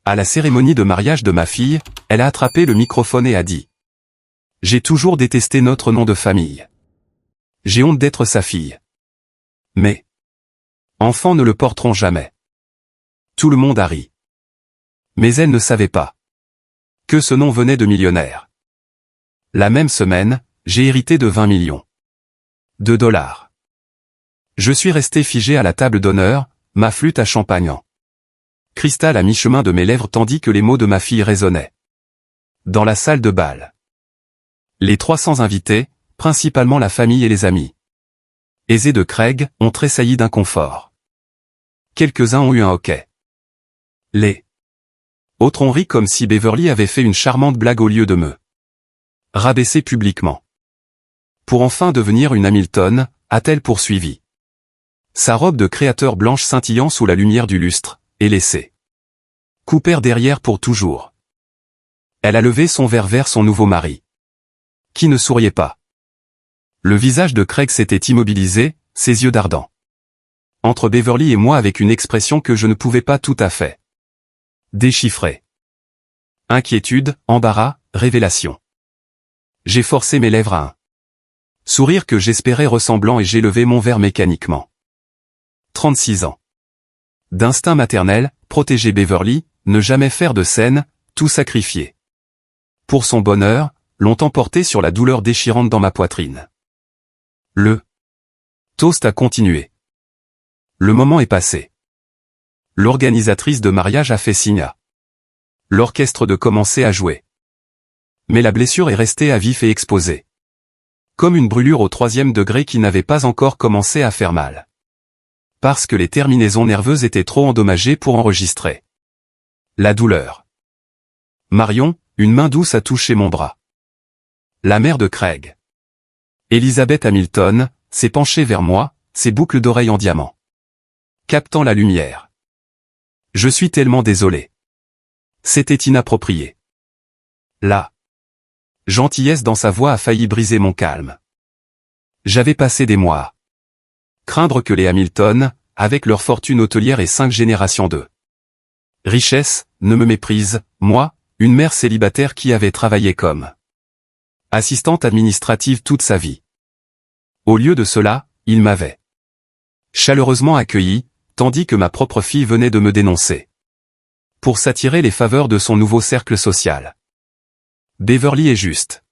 À la cérémonie de mariage de ma fille, elle a attrapé le microphone et a dit « J'ai toujours détesté notre nom de famille. J'ai honte d'être sa fille. Mais enfants ne le porteront jamais. » Tout le monde a ri. Mais elle ne savait pas que ce nom venait de millionnaires. La même semaine, j'ai hérité de 20 millions de dollars. Je suis resté figé à la table d'honneur, ma flûte à champagne en cristal à mi-chemin de mes lèvres tandis que les mots de ma fille résonnaient dans la salle de bal. Les 300 invités, principalement la famille et les amis aisés de Craig, ont tressailli d'inconfort. Quelques-uns ont eu un hoquet. Les autres ont ri comme si Beverly avait fait une charmante blague au lieu de me rabaisser publiquement. Pour enfin devenir une Hamilton, a-t-elle poursuivi. Sa robe de créateur blanche scintillant sous la lumière du lustre, et laissé couper derrière pour toujours. Elle a levé son verre vers son nouveau mari, qui ne souriait pas. Le visage de Craig s'était immobilisé, ses yeux d'ardent entre Beverly et moi avec une expression que je ne pouvais pas tout à fait déchiffrer. Inquiétude, embarras, révélation. J'ai forcé mes lèvres à un sourire que j'espérais ressemblant et j'ai levé mon verre mécaniquement. 36 ans. D'instinct maternel, protéger Beverly, ne jamais faire de scène, tout sacrifier. Pour son bonheur, longtemps porté sur la douleur déchirante dans ma poitrine. Le toast a continué. Le moment est passé. L'organisatrice de mariage a fait signe à l'orchestre de commencer à jouer. Mais la blessure est restée à vif et exposée. Comme une brûlure au 3e degré qui n'avait pas encore commencé à faire mal. Parce que les terminaisons nerveuses étaient trop endommagées pour enregistrer la douleur. Marion, une main douce a touché mon bras. La mère de Craig, Elizabeth Hamilton, s'est penchée vers moi, ses boucles d'oreilles en diamant captant la lumière. Je suis tellement désolé. C'était inapproprié. La gentillesse dans sa voix a failli briser mon calme. J'avais passé des mois à craindre que les Hamilton, avec leur fortune hôtelière et 5 générations de richesse, ne me méprisent, moi, une mère célibataire qui avait travaillé comme assistante administrative toute sa vie. Au lieu de cela, ils m'avaient chaleureusement accueilli, tandis que ma propre fille venait de me dénoncer pour s'attirer les faveurs de son nouveau cercle social. Beverly est juste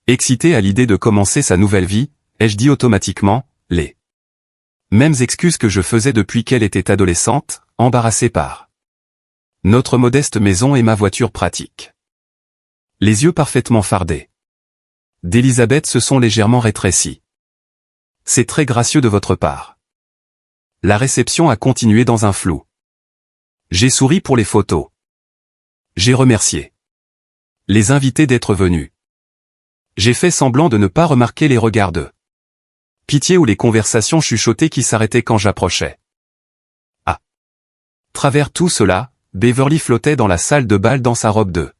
excitée à l'idée de commencer sa nouvelle vie, ai-je dit automatiquement, les mêmes excuses que je faisais depuis qu'elle était adolescente, embarrassée par notre modeste maison et ma voiture pratique. Les yeux parfaitement fardés d'Elisabeth se sont légèrement rétrécis. C'est très gracieux de votre part. La réception a continué dans un flou. J'ai souri pour les photos. J'ai remercié les invités d'être venus. J'ai fait semblant de ne pas remarquer les regards de pitié ou les conversations chuchotées qui s'arrêtaient quand j'approchais. À travers tout cela, Beverly flottait dans la salle de bal dans sa robe de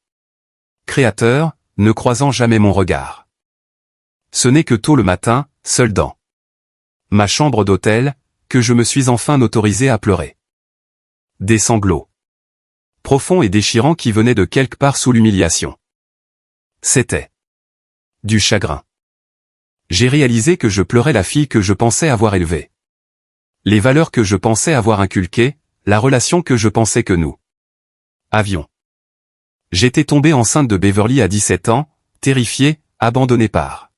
créateur, ne croisant jamais mon regard. Ce n'est que tôt le matin, seul dans ma chambre d'hôtel, que je me suis enfin autorisé à pleurer. Des sanglots profonds et déchirants qui venaient de quelque part sous l'humiliation. C'était du chagrin. J'ai réalisé que je pleurais la fille que je pensais avoir élevée. Les valeurs que je pensais avoir inculquées, la relation que je pensais que nous avions. J'étais tombé enceinte de Beverly à 17 ans, terrifié, abandonné par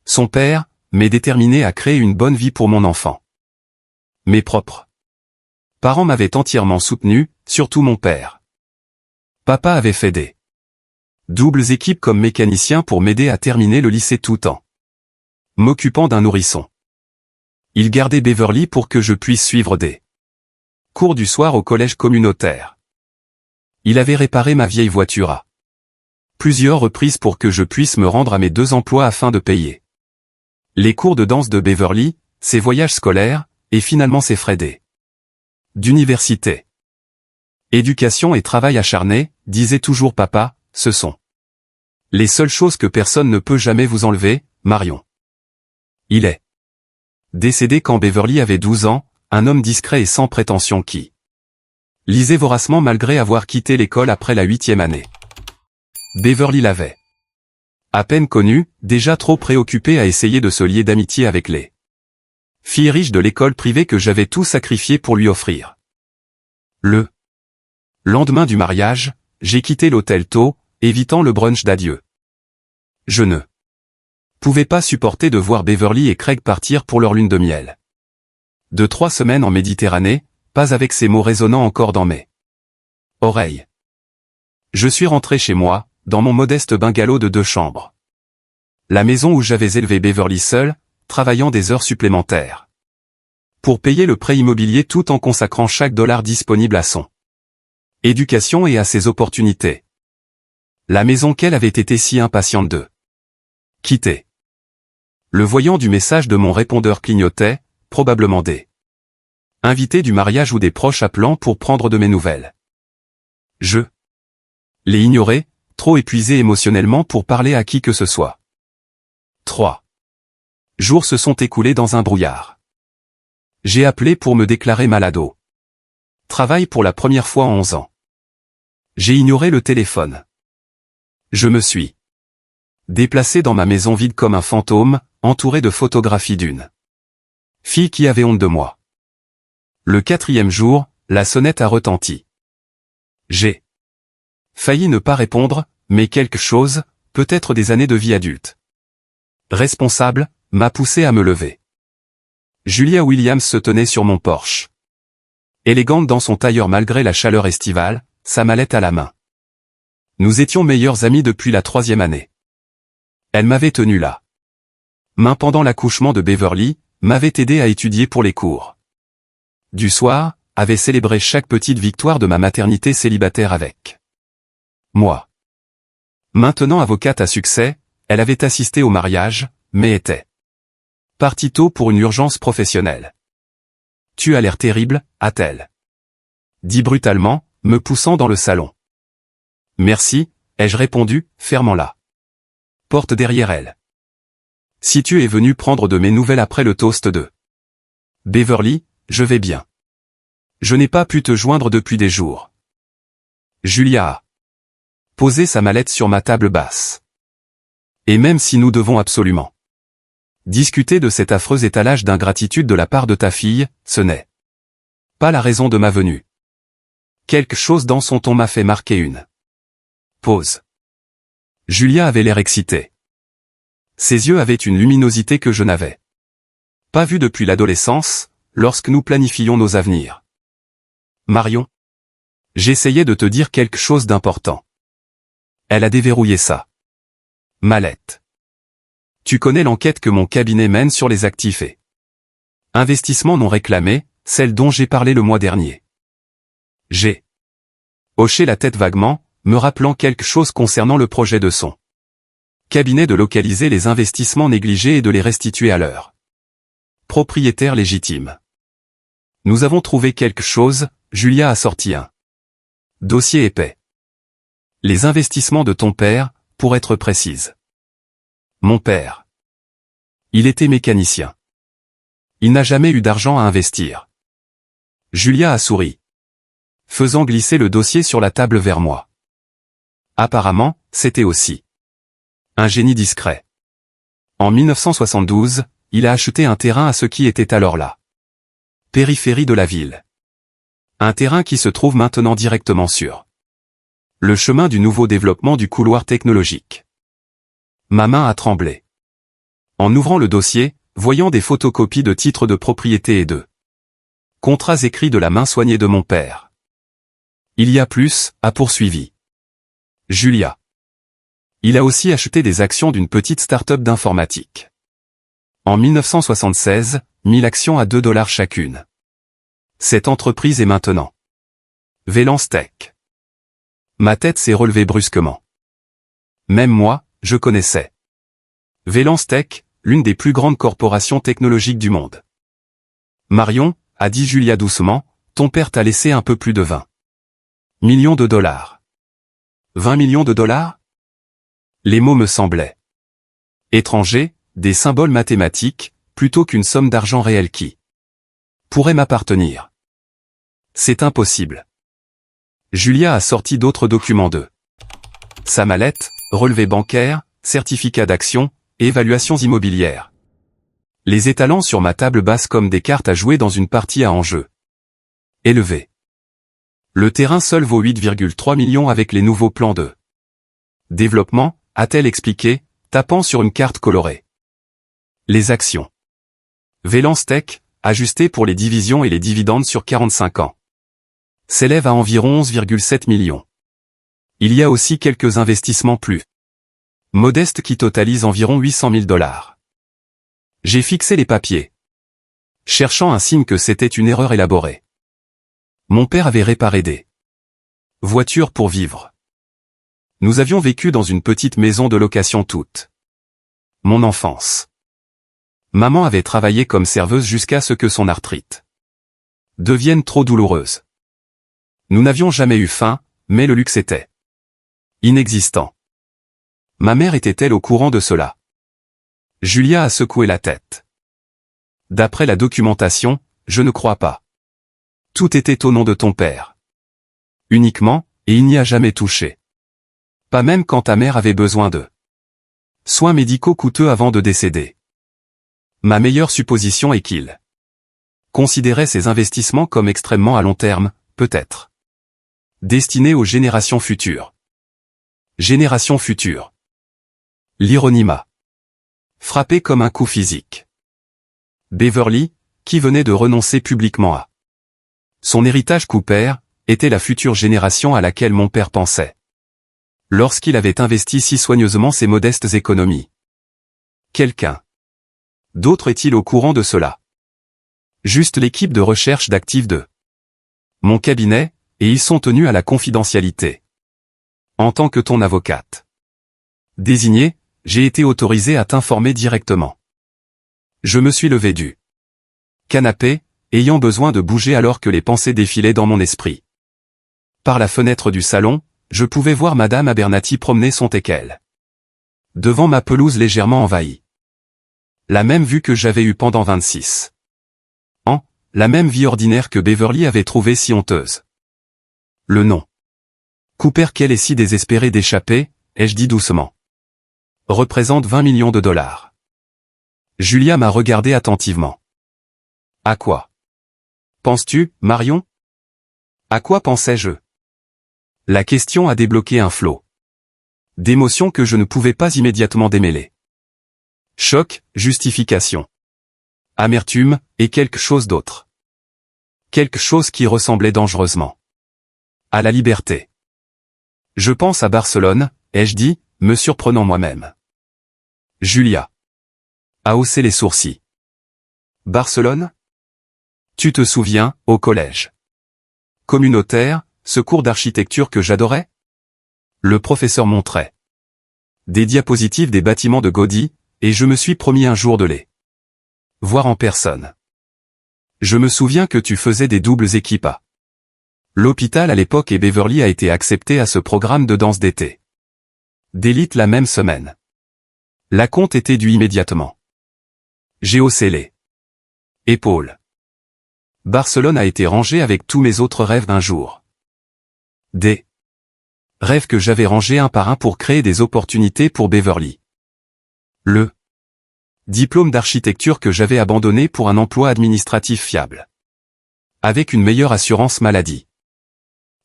son père, mais déterminé à créer une bonne vie pour mon enfant. Mes propres parents m'avaient entièrement soutenu, surtout mon père. Papa avait fait des doubles équipes comme mécanicien pour m'aider à terminer le lycée tout en m'occupant d'un nourrisson. Il gardait Beverly pour que je puisse suivre des cours du soir au collège communautaire. Il avait réparé ma vieille voiture à plusieurs reprises pour que je puisse me rendre à mes 2 emplois afin de payer les cours de danse de Beverly, ses voyages scolaires, et finalement ses frais d'université. Éducation et travail acharné, disait toujours papa, ce sont les seules choses que personne ne peut jamais vous enlever, Marion. Il est décédé quand Beverly avait 12 ans, un homme discret et sans prétention qui Lisait voracement malgré avoir quitté l'école après la 8e année. Beverly l'avait à peine connue, déjà trop préoccupée à essayer de se lier d'amitié avec les filles riches de l'école privée que j'avais tout sacrifié pour lui offrir. Le lendemain du mariage, j'ai quitté l'hôtel tôt, évitant le brunch d'adieu. Je ne pouvais pas supporter de voir Beverly et Craig partir pour leur lune de miel. De 3 semaines en Méditerranée, pas avec ces mots résonnant encore dans mes oreilles. Je suis rentré chez moi, dans mon modeste bungalow de 2 chambres. La maison où j'avais élevé Beverly seule, travaillant des heures supplémentaires. Pour payer le prêt immobilier tout en consacrant chaque dollar disponible à son éducation et à ses opportunités. La maison qu'elle avait été si impatiente de quitter. Le voyant du message de mon répondeur clignotait, probablement des invités du mariage ou des proches appelant pour prendre de mes nouvelles. Je l'ai ignoré, trop épuisé émotionnellement pour parler à qui que ce soit. 3 jours se sont écoulés dans un brouillard. J'ai appelé pour me déclarer malade au travail pour la première fois en 11 ans. J'ai ignoré le téléphone. Je me suis déplacé dans ma maison vide comme un fantôme, entouré de photographies d'une fille qui avait honte de moi. Le 4e jour, la sonnette a retenti. J'ai failli ne pas répondre, mais quelque chose, peut-être des années de vie adulte responsable, m'a poussé à me lever. Julia Williams se tenait sur mon porche. Élégante dans son tailleur malgré la chaleur estivale, sa mallette à la main. Nous étions meilleurs amis depuis la 3e année. Elle m'avait tenu là. Main pendant l'accouchement de Beverly, m'avait aidé à étudier pour les cours. Du soir, avait célébré chaque petite victoire de ma maternité célibataire avec moi. Maintenant avocate à succès, elle avait assisté au mariage, mais était partie tôt pour une urgence professionnelle. « Tu as l'air terrible, a-t-elle dit brutalement, me poussant dans le salon. « Merci, ai-je répondu, fermant la porte derrière elle. « Si tu es venu prendre de mes nouvelles après le toast de Beverly, je vais bien. Je n'ai pas pu te joindre depuis des jours. » Julia a posé sa mallette sur ma table basse. Et même si nous devons absolument discuter de cet affreux étalage d'ingratitude de la part de ta fille, ce n'est pas la raison de ma venue. Quelque chose dans son ton m'a fait marquer une pause. Julia avait l'air excitée. Ses yeux avaient une luminosité que je n'avais pas vue depuis l'adolescence, lorsque nous planifions nos avenirs. Marion, j'essayais de te dire quelque chose d'important. Elle a déverrouillé ça. Mallette. Tu connais l'enquête que mon cabinet mène sur les actifs et investissements non réclamés, celle dont j'ai parlé le mois dernier. J'ai hoché la tête vaguement, me rappelant quelque chose concernant le projet de son cabinet de localiser les investissements négligés et de les restituer à leur propriétaire légitime. Nous avons trouvé quelque chose, Julia a sorti un dossier épais. Les investissements de ton père, pour être précise. Mon père. Il était mécanicien. Il n'a jamais eu d'argent à investir. Julia a souri, faisant glisser le dossier sur la table vers moi. Apparemment, c'était aussi un génie discret. En 1972, il a acheté un terrain à ce qui était alors la périphérie de la ville. Un terrain qui se trouve maintenant directement sur le chemin du nouveau développement du couloir technologique. Ma main a tremblé. En ouvrant le dossier, voyant des photocopies de titres de propriété et de contrats écrits de la main soignée de mon père. Il y a plus, a poursuivi Julia. Il a aussi acheté des actions d'une petite start-up d'informatique. En 1976, 1000 actions à $2 chacune. Cette entreprise est maintenant Velance Tech. Ma tête s'est relevée brusquement. Même moi, je connaissais Velance Tech, l'une des plus grandes corporations technologiques du monde. Marion, a dit Julia doucement, ton père t'a laissé un peu plus de 20 millions de dollars. 20 millions de dollars? Les mots me semblaient étrangers, des symboles mathématiques, plutôt qu'une somme d'argent réelle qui pourrait m'appartenir. C'est impossible. Julia a sorti d'autres documents sa mallette, relevé bancaire, certificat d'action, et évaluations immobilières. Les étalant sur ma table basse comme des cartes à jouer dans une partie à enjeu élevé. Le terrain seul vaut 8,3 millions avec les nouveaux plans de développement, a-t-elle expliqué, tapant sur une carte colorée. Les actions Vélance Tech, ajustées pour les divisions et les dividendes sur 45 ans, s'élèvent à environ 11,7 millions. Il y a aussi quelques investissements plus modestes qui totalisent environ 800 000 $. J'ai fixé les papiers, cherchant un signe que c'était une erreur élaborée. Mon père avait réparé des voitures pour vivre. Nous avions vécu dans une petite maison de location toute mon enfance. Maman avait travaillé comme serveuse jusqu'à ce que son arthrite devienne trop douloureuse. Nous n'avions jamais eu faim, mais le luxe était inexistant. Ma mère était-elle au courant de cela? Julia a secoué la tête. D'après la documentation, je ne crois pas. Tout était au nom de ton père. Uniquement, et il n'y a jamais touché. Pas même quand ta mère avait besoin de soins médicaux coûteux avant de décéder. Ma meilleure supposition est qu'il considérait ces investissements comme extrêmement à long terme, peut-être destinés aux générations futures. Générations futures. L'ironie m'a frappé comme un coup physique. Beverly, qui venait de renoncer publiquement à son héritage Cooper, était la future génération à laquelle mon père pensait lorsqu'il avait investi si soigneusement ses modestes économies. Quelqu'un d'autre est-il au courant de cela? Juste l'équipe de recherche d'actifs de mon cabinet, et ils sont tenus à la confidentialité. En tant que ton avocate désignée, j'ai été autorisé à t'informer directement. Je me suis levé du canapé, ayant besoin de bouger alors que les pensées défilaient dans mon esprit. Par la fenêtre du salon, je pouvais voir Madame Abernathy promener son teckel devant ma pelouse légèrement envahie. La même vue que j'avais eue pendant 26 ans, la même vie ordinaire que Beverly avait trouvée si honteuse. Le nom Cooper qu'elle est si désespérée d'échapper, ai-je dit doucement, représente 20 millions de $. Julia m'a regardé attentivement. À quoi penses-tu, Marion? À quoi pensais-je? La question a débloqué un flot d'émotions que je ne pouvais pas immédiatement démêler. Choc, justification, amertume, et quelque chose d'autre. Quelque chose qui ressemblait dangereusement à la liberté. Je pense à Barcelone, ai-je dit, me surprenant moi-même. Julia a haussé les sourcils. Barcelone? Tu te souviens, au collège communautaire, ce cours d'architecture que j'adorais? Le professeur montrait des diapositives des bâtiments de Gaudí, et je me suis promis un jour de les voir en personne. Je me souviens que tu faisais des doubles équipes à l'hôpital à l'époque et Beverly a été acceptée à ce programme de danse d'été d'élite la même semaine. L'acompte était dû immédiatement. J'ai haussé les épaules. Barcelone a été rangé avec tous mes autres rêves d'un jour. Des rêves que j'avais rangés un par un pour créer des opportunités pour Beverly. Le diplôme d'architecture que j'avais abandonné pour un emploi administratif fiable. Avec une meilleure assurance maladie.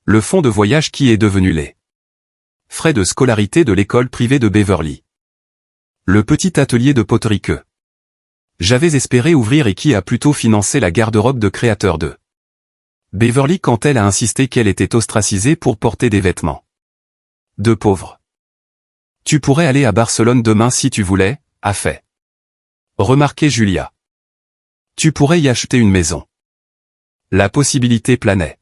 Le fonds de voyage qui est devenu les frais de scolarité de l'école privée de Beverly. Le petit atelier de poterie que j'avais espéré ouvrir et qui a plutôt financé la garde-robe de créateur de Beverly quand elle a insisté qu'elle était ostracisée pour porter des vêtements de pauvre. Tu pourrais aller à Barcelone demain si tu voulais, a fait remarquer Julia. Tu pourrais y acheter une maison. La possibilité planait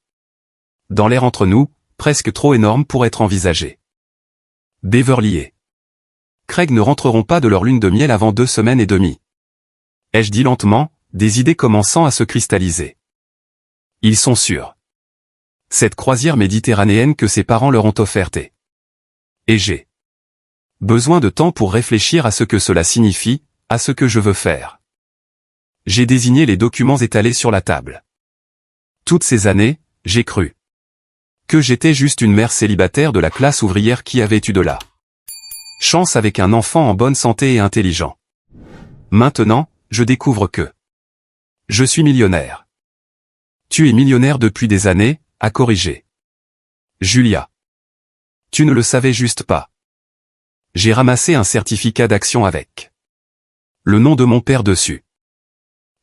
dans l'air entre nous, presque trop énorme pour être envisagée. Beverly et Craig ne rentreront pas de leur lune de miel avant 2 semaines et demie. Ai-je dit lentement, des idées commençant à se cristalliser. Ils sont sûrs. Cette croisière méditerranéenne que ses parents leur ont offerte et j'ai besoin de temps pour réfléchir à ce que cela signifie, à ce que je veux faire. J'ai désigné les documents étalés sur la table. Toutes ces années, j'ai cru Que j'étais juste une mère célibataire de la classe ouvrière qui avait eu de la chance avec un enfant en bonne santé et intelligent. Maintenant, je découvre que je suis millionnaire. Tu es millionnaire depuis des années, a corrigé Julia. Tu ne le savais juste pas. J'ai ramassé un certificat d'action avec le nom de mon père dessus.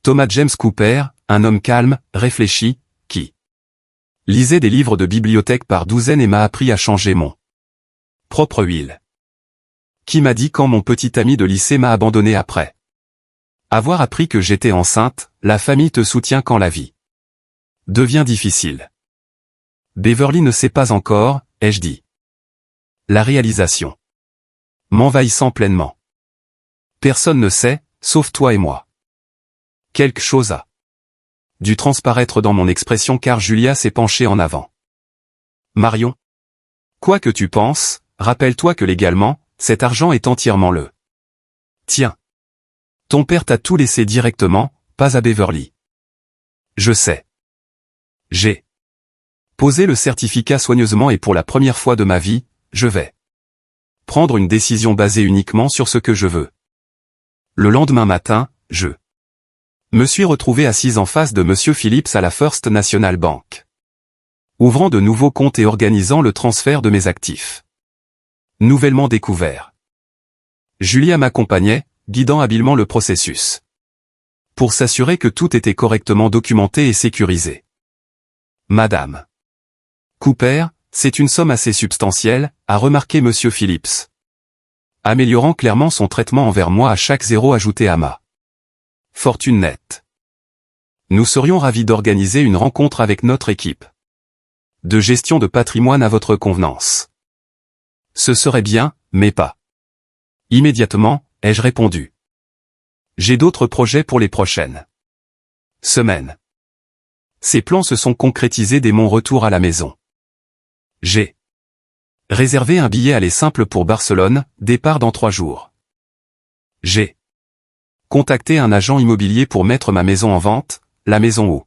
Thomas James Cooper, un homme calme, réfléchi, qui lisait des livres de bibliothèque par douzaines et m'a appris à changer mon propre huile. Qui m'a dit quand mon petit ami de lycée m'a abandonné après avoir appris que j'étais enceinte, la famille te soutient quand la vie devient difficile. Beverly ne sait pas encore, ai-je dit. La réalisation m'envahissant pleinement. Personne ne sait, sauf toi et moi. Quelque chose a dû transparaître dans mon expression car Julia s'est penchée en avant. Marion. Quoi que tu penses, rappelle-toi que légalement, cet argent est entièrement le tien. Ton père t'a tout laissé directement, pas à Beverly. Je sais. J'ai posé le certificat soigneusement et pour la première fois de ma vie, je vais prendre une décision basée uniquement sur ce que je veux. Le lendemain matin, je me suis retrouvé assise en face de Monsieur Phillips à la First National Bank, ouvrant de nouveaux comptes et organisant le transfert de mes actifs nouvellement découverts. Julia m'accompagnait, guidant habilement le processus, pour s'assurer que tout était correctement documenté et sécurisé. Madame Cooper, c'est une somme assez substantielle, a remarqué Monsieur Phillips, améliorant clairement son traitement envers moi à chaque zéro ajouté à ma fortune nette. Nous serions ravis d'organiser une rencontre avec notre équipe de gestion de patrimoine à votre convenance. Ce serait bien, mais pas immédiatement, ai-je répondu. J'ai d'autres projets pour les prochaines semaines. Ces plans se sont concrétisés dès mon retour à la maison. J'ai réservé un billet aller simple pour Barcelone, départ dans 3 jours. J'ai contacté un agent immobilier pour mettre ma maison en vente, la maison où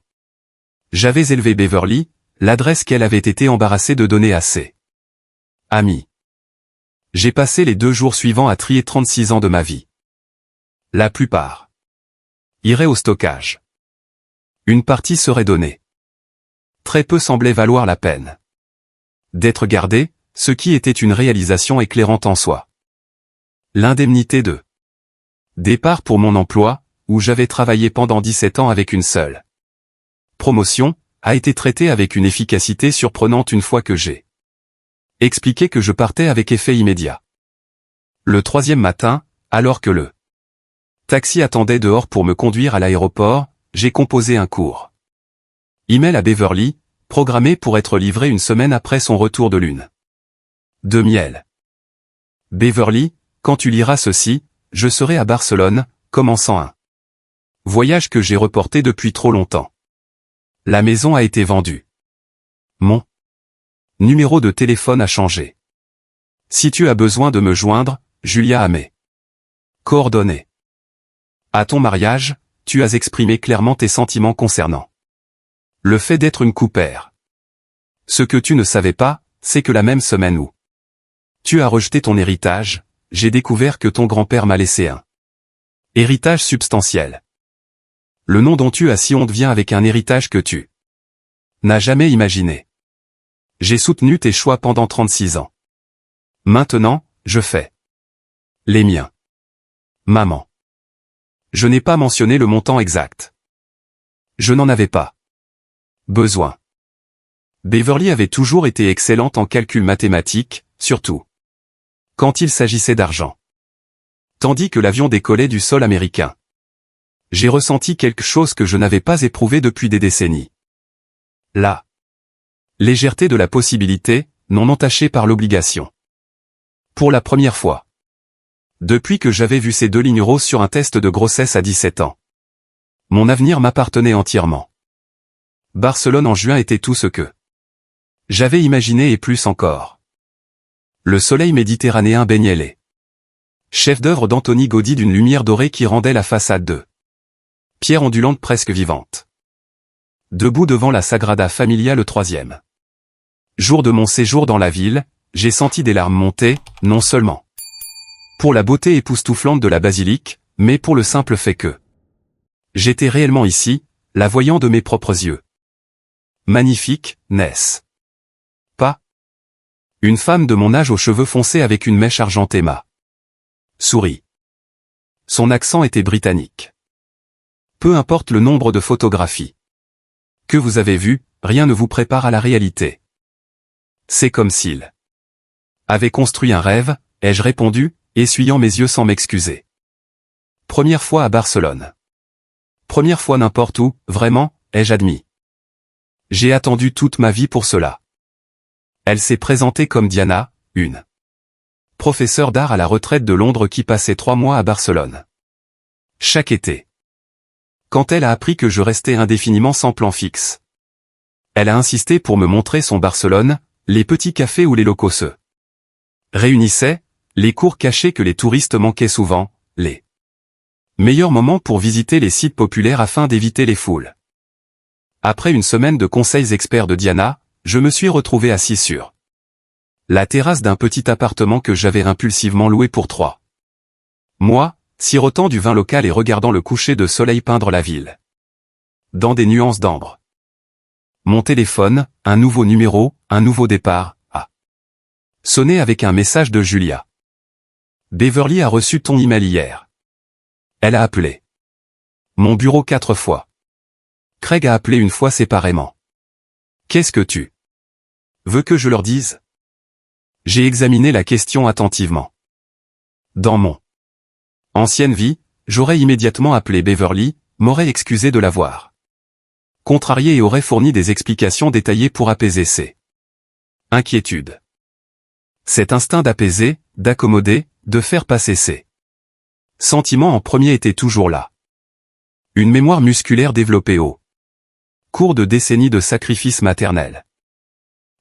j'avais élevé Beverly, l'adresse qu'elle avait été embarrassée de donner à ses amis. J'ai passé les 2 jours suivants à trier 36 ans de ma vie. La plupart iraient au stockage. Une partie serait donnée. Très peu semblaient valoir la peine d'être gardés, ce qui était une réalisation éclairante en soi. L'indemnité de départ pour mon emploi, où j'avais travaillé pendant 17 ans avec une seule promotion, a été traitée avec une efficacité surprenante une fois que j'ai expliqué que je partais avec effet immédiat. Le 3e matin, alors que le taxi attendait dehors pour me conduire à l'aéroport, j'ai composé un court email à Beverly, programmé pour être livré une semaine après son retour de lune de miel. Beverly, quand tu liras ceci, je serai à Barcelone, commençant un voyage que j'ai reporté depuis trop longtemps. La maison a été vendue. Mon numéro de téléphone a changé. Si tu as besoin de me joindre, Julia a mes coordonnées. À ton mariage, tu as exprimé clairement tes sentiments concernant le fait d'être une Cooper. Ce que tu ne savais pas, c'est que la même semaine où tu as rejeté ton héritage, j'ai découvert que ton grand-père m'a laissé un héritage substantiel. Le nom dont tu as si honte vient avec un héritage que tu n'as jamais imaginé. J'ai soutenu tes choix pendant 36 ans. Maintenant, je fais les miens. Maman. Je n'ai pas mentionné le montant exact. Je n'en avais pas besoin. Beverly avait toujours été excellente en calcul mathématique, surtout quand il s'agissait d'argent. Tandis que l'avion décollait du sol américain. J'ai ressenti quelque chose que je n'avais pas éprouvé depuis des décennies. La légèreté de la possibilité, non entachée par l'obligation. Pour la première fois. Depuis que j'avais vu ces 2 lignes roses sur un test de grossesse à 17 ans. Mon avenir m'appartenait entièrement. Barcelone en juin était tout ce que j'avais imaginé et plus encore. Le soleil méditerranéen baignait les chefs-d'œuvre d'Anthony Gaudí d'une lumière dorée qui rendait la façade de pierre ondulante presque vivante. Debout devant la Sagrada Familia le 3e Jour de mon séjour dans la ville, j'ai senti des larmes monter, non seulement pour la beauté époustouflante de la basilique, mais pour le simple fait que j'étais réellement ici, la voyant de mes propres yeux. Magnifique, n'est-ce pas? Une femme de mon âge aux cheveux foncés avec une mèche argentée m'a souri. Son accent était britannique. Peu importe le nombre de photographies que vous avez vues, rien ne vous prépare à la réalité. C'est comme s'il avait construit un rêve, ai-je répondu, essuyant mes yeux sans m'excuser. Première fois à Barcelone. Première fois n'importe où, vraiment, ai-je admis. J'ai attendu toute ma vie pour cela. Elle s'est présentée comme Diana, une professeure d'art à la retraite de Londres qui passait 3 mois à Barcelone. Chaque été. Quand elle a appris que je restais indéfiniment sans plan fixe. Elle a insisté pour me montrer son Barcelone, les petits cafés où les locaux se réunissaient, les cours cachés que les touristes manquaient souvent, les meilleurs moments pour visiter les sites populaires afin d'éviter les foules. Après une semaine de conseils experts de Diana, je me suis retrouvé assis sur la terrasse d'un petit appartement que j'avais impulsivement loué pour 3 mois, sirotant du vin local et regardant le coucher de soleil peindre la ville dans des nuances d'ambre. Mon téléphone, un nouveau numéro, un nouveau départ, a sonné avec un message de Julia. Beverly a reçu ton email hier. Elle a appelé mon bureau 4 fois. Craig a appelé une fois séparément. Qu'est-ce que tu veux que je leur dise? J'ai examiné la question attentivement. Dans mon ancienne vie, j'aurais immédiatement appelé Beverly, m'aurais excusé de l'avoir contrarié et aurait fourni des explications détaillées pour apaiser ses inquiétudes. Cet instinct d'apaiser, d'accommoder, de faire passer ses sentiments en premier était toujours là. Une mémoire musculaire développée au cours de décennies de sacrifices maternels.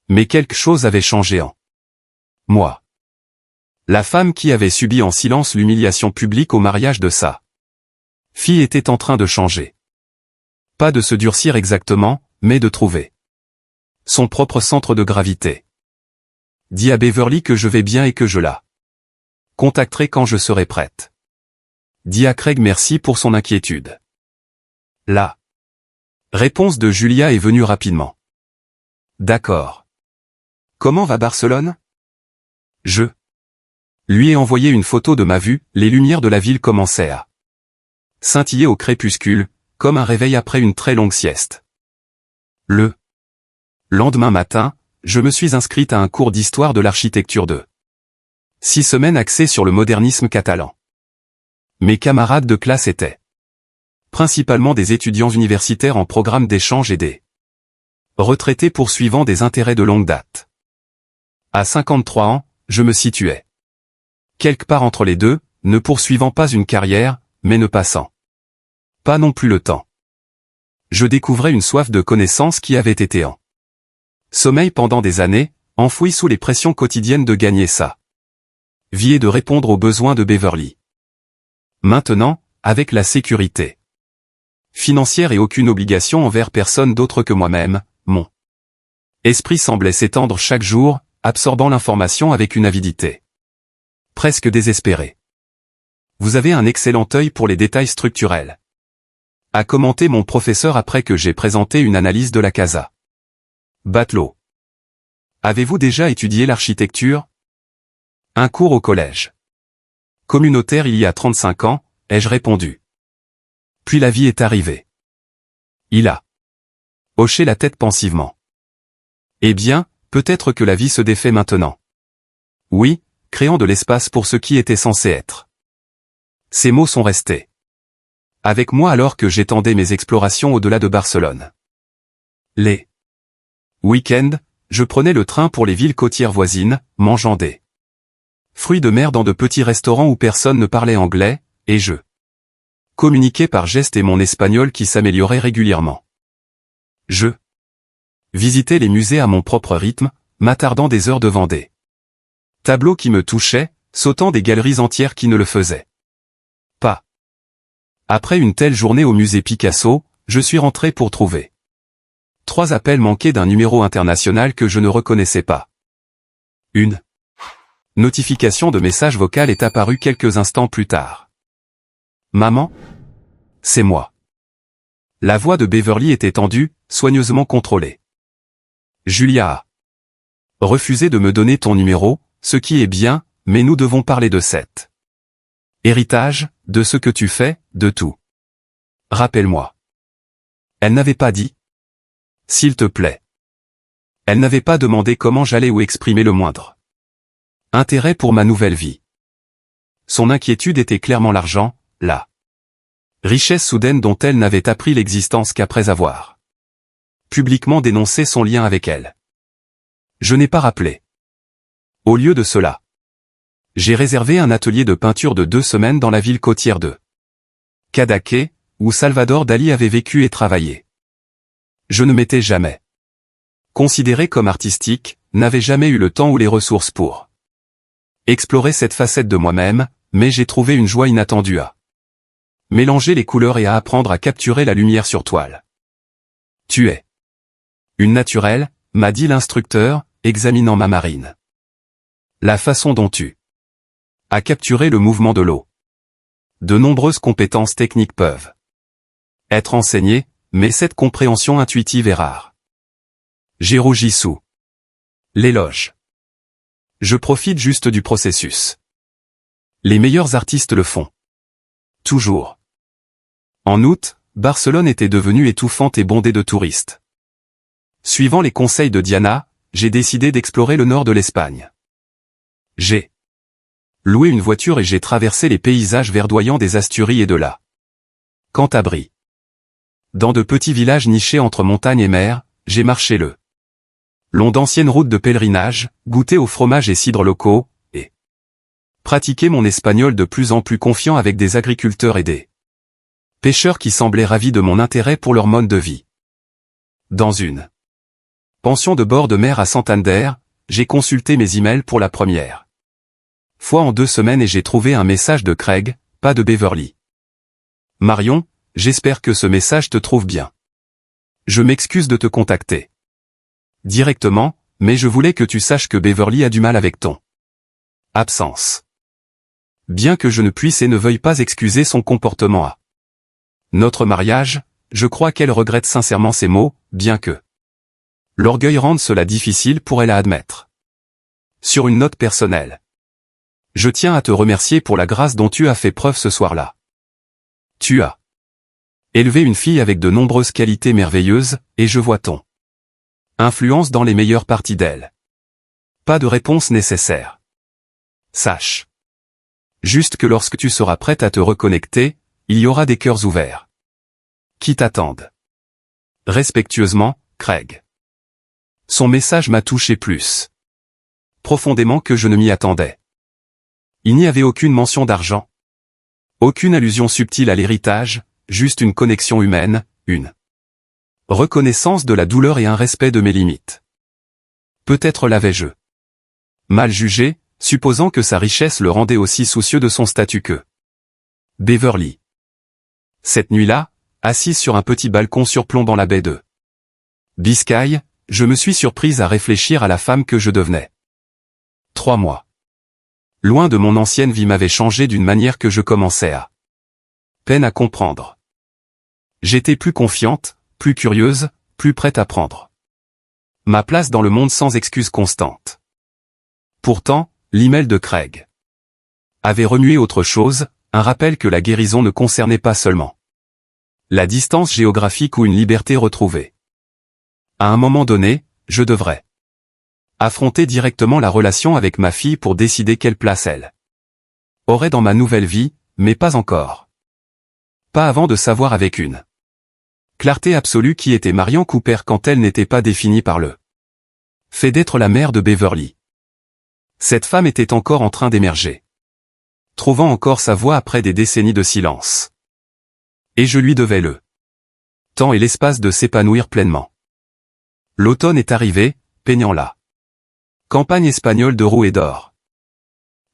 Mais quelque chose avait changé en moi. La femme qui avait subi en silence l'humiliation publique au mariage de sa fille était en train de changer. Pas de se durcir exactement, mais de trouver son propre centre de gravité. Dis à Beverly que je vais bien et que je la contacterai quand je serai prête. Dis à Craig merci pour son inquiétude. La réponse de Julia est venue rapidement. D'accord. Comment va Barcelone? Je lui ai envoyé une photo de ma vue, les lumières de la ville commençaient à scintiller au crépuscule, comme un réveil après une très longue sieste. Le lendemain matin, je me suis inscrite à un cours d'histoire de l'architecture de 6 semaines axé sur le modernisme catalan. Mes camarades de classe étaient principalement des étudiants universitaires en programme d'échange et des retraités poursuivant des intérêts de longue date. À 53 ans, je me situais quelque part entre les deux, ne poursuivant pas une carrière, mais ne passant pas non plus le temps. Je découvrais une soif de connaissance qui avait été en sommeil pendant des années, enfouie sous les pressions quotidiennes de gagner sa vie et de répondre aux besoins de Beverly. Maintenant, avec la sécurité financière et aucune obligation envers personne d'autre que moi-même, mon esprit semblait s'étendre chaque jour, absorbant l'information avec une avidité presque désespérée. Vous avez un excellent œil pour les détails structurels, a commenté mon professeur après que j'ai présenté une analyse de la Casa Batlló. Avez-vous déjà étudié l'architecture? Un cours au collège communautaire il y a 35 ans, ai-je répondu. Puis la vie est arrivée. Il a hoché la tête pensivement. Eh bien, peut-être que la vie se défait maintenant. Oui, créant de l'espace pour ce qui était censé être. Ces mots sont restés avec moi alors que j'étendais mes explorations au-delà de Barcelone. Les week-ends, je prenais le train pour les villes côtières voisines, mangeant des fruits de mer dans de petits restaurants où personne ne parlait anglais, et je communiquais par gestes et mon espagnol qui s'améliorait régulièrement. Je visitais les musées à mon propre rythme, m'attardant des heures devant des tableaux qui me touchaient, sautant des galeries entières qui ne le faisaient pas. Après une telle journée au musée Picasso, je suis rentré pour trouver 3 appels manqués d'un numéro international que je ne reconnaissais pas. Une notification de message vocal est apparue quelques instants plus tard. Maman? C'est moi. La voix de Beverly était tendue, soigneusement contrôlée. Julia a refusé de me donner ton numéro, ce qui est bien, mais nous devons parler de cet héritage, de ce que tu fais, de tout. Rappelle-moi. Elle n'avait pas dit. S'il te plaît. Elle n'avait pas demandé comment j'allais ou exprimer le moindre intérêt pour ma nouvelle vie. Son inquiétude était clairement l'argent, la richesse soudaine dont elle n'avait appris l'existence qu'après avoir publiquement dénoncé son lien avec elle. Je n'ai pas rappelé. Au lieu de cela, j'ai réservé un atelier de peinture de 2 semaines dans la ville côtière de Cadaqués, où Salvador Dali avait vécu et travaillé. Je ne m'étais jamais considéré comme artistique, n'avais jamais eu le temps ou les ressources pour explorer cette facette de moi-même, mais j'ai trouvé une joie inattendue à mélanger les couleurs et à apprendre à capturer la lumière sur toile. Tu es une naturelle, m'a dit l'instructeur, examinant ma marine. La façon dont tu as capturé le mouvement de l'eau. De nombreuses compétences techniques peuvent être enseignées, mais cette compréhension intuitive est rare. J'ai rougi sous l'éloge. Je profite juste du processus. Les meilleurs artistes le font. Toujours. En août, Barcelone était devenue étouffante et bondée de touristes. Suivant les conseils de Diana, j'ai décidé d'explorer le nord de l'Espagne. J'ai loué une voiture et j'ai traversé les paysages verdoyants des Asturies et de la Cantabrie. Dans de petits villages nichés entre montagne et mer, j'ai marché le long d'anciennes routes de pèlerinage, goûté au fromage et cidres locaux, et pratiqué mon espagnol de plus en plus confiant avec des agriculteurs et des pêcheurs qui semblaient ravis de mon intérêt pour leur mode de vie. Dans une pension de bord de mer à Santander, j'ai consulté mes emails pour la première fois en 2 semaines et j'ai trouvé un message de Craig, pas de Beverly. Marion, j'espère que ce message te trouve bien. Je m'excuse de te contacter directement, mais je voulais que tu saches que Beverly a du mal avec ton absence. Bien que je ne puisse et ne veuille pas excuser son comportement à notre mariage, je crois qu'elle regrette sincèrement ces mots, bien que l'orgueil rende cela difficile pour elle à admettre. Sur une note personnelle, je tiens à te remercier pour la grâce dont tu as fait preuve ce soir-là. Tu as élevé une fille avec de nombreuses qualités merveilleuses, et je vois ton influence dans les meilleures parties d'elle. Pas de réponse nécessaire. Sache juste que lorsque tu seras prête à te reconnecter, il y aura des cœurs ouverts qui t'attendent. Respectueusement, Craig. Son message m'a touché plus profondément que je ne m'y attendais. Il n'y avait aucune mention d'argent. Aucune allusion subtile à l'héritage, juste une connexion humaine, une reconnaissance de la douleur et un respect de mes limites. Peut-être l'avais-je mal jugé, supposant que sa richesse le rendait aussi soucieux de son statut que Beverly. Cette nuit-là, assise sur un petit balcon surplombant la baie de Biscaye, je me suis surprise à réfléchir à la femme que je devenais. 3 mois. Loin de mon ancienne vie m'avait changé d'une manière que je commençais à peine à comprendre. J'étais plus confiante, plus curieuse, plus prête à prendre ma place dans le monde sans excuses constantes. Pourtant, l'email de Craig avait remué autre chose, un rappel que la guérison ne concernait pas seulement la distance géographique ou une liberté retrouvée. À un moment donné, je devrais affronter directement la relation avec ma fille pour décider quelle place elle aurait dans ma nouvelle vie, mais pas encore. Pas avant de savoir avec une clarté absolue qui était Marion Cooper quand elle n'était pas définie par le fait d'être la mère de Beverly. Cette femme était encore en train d'émerger, trouvant encore sa voix après des décennies de silence. Et je lui devais le temps et l'espace de s'épanouir pleinement. L'automne est arrivé, peignant la campagne espagnole de roux et d'or.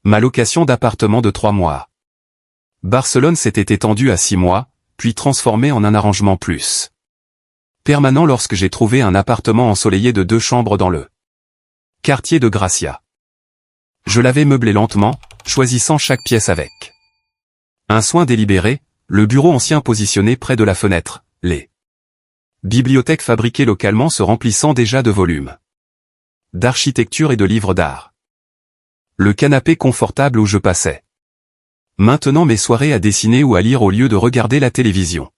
Ma location d'appartement de 3 mois. Barcelone s'était étendue à 6 mois, puis transformée en un arrangement plus permanent lorsque j'ai trouvé un appartement ensoleillé de 2 chambres dans le quartier de Gracia. Je l'avais meublé lentement, choisissant chaque pièce avec un soin délibéré, le bureau ancien positionné près de la fenêtre, les bibliothèques fabriquées localement se remplissant déjà de volumes d'architecture et de livres d'art. Le canapé confortable où je passais maintenant mes soirées à dessiner ou à lire au lieu de regarder la télévision.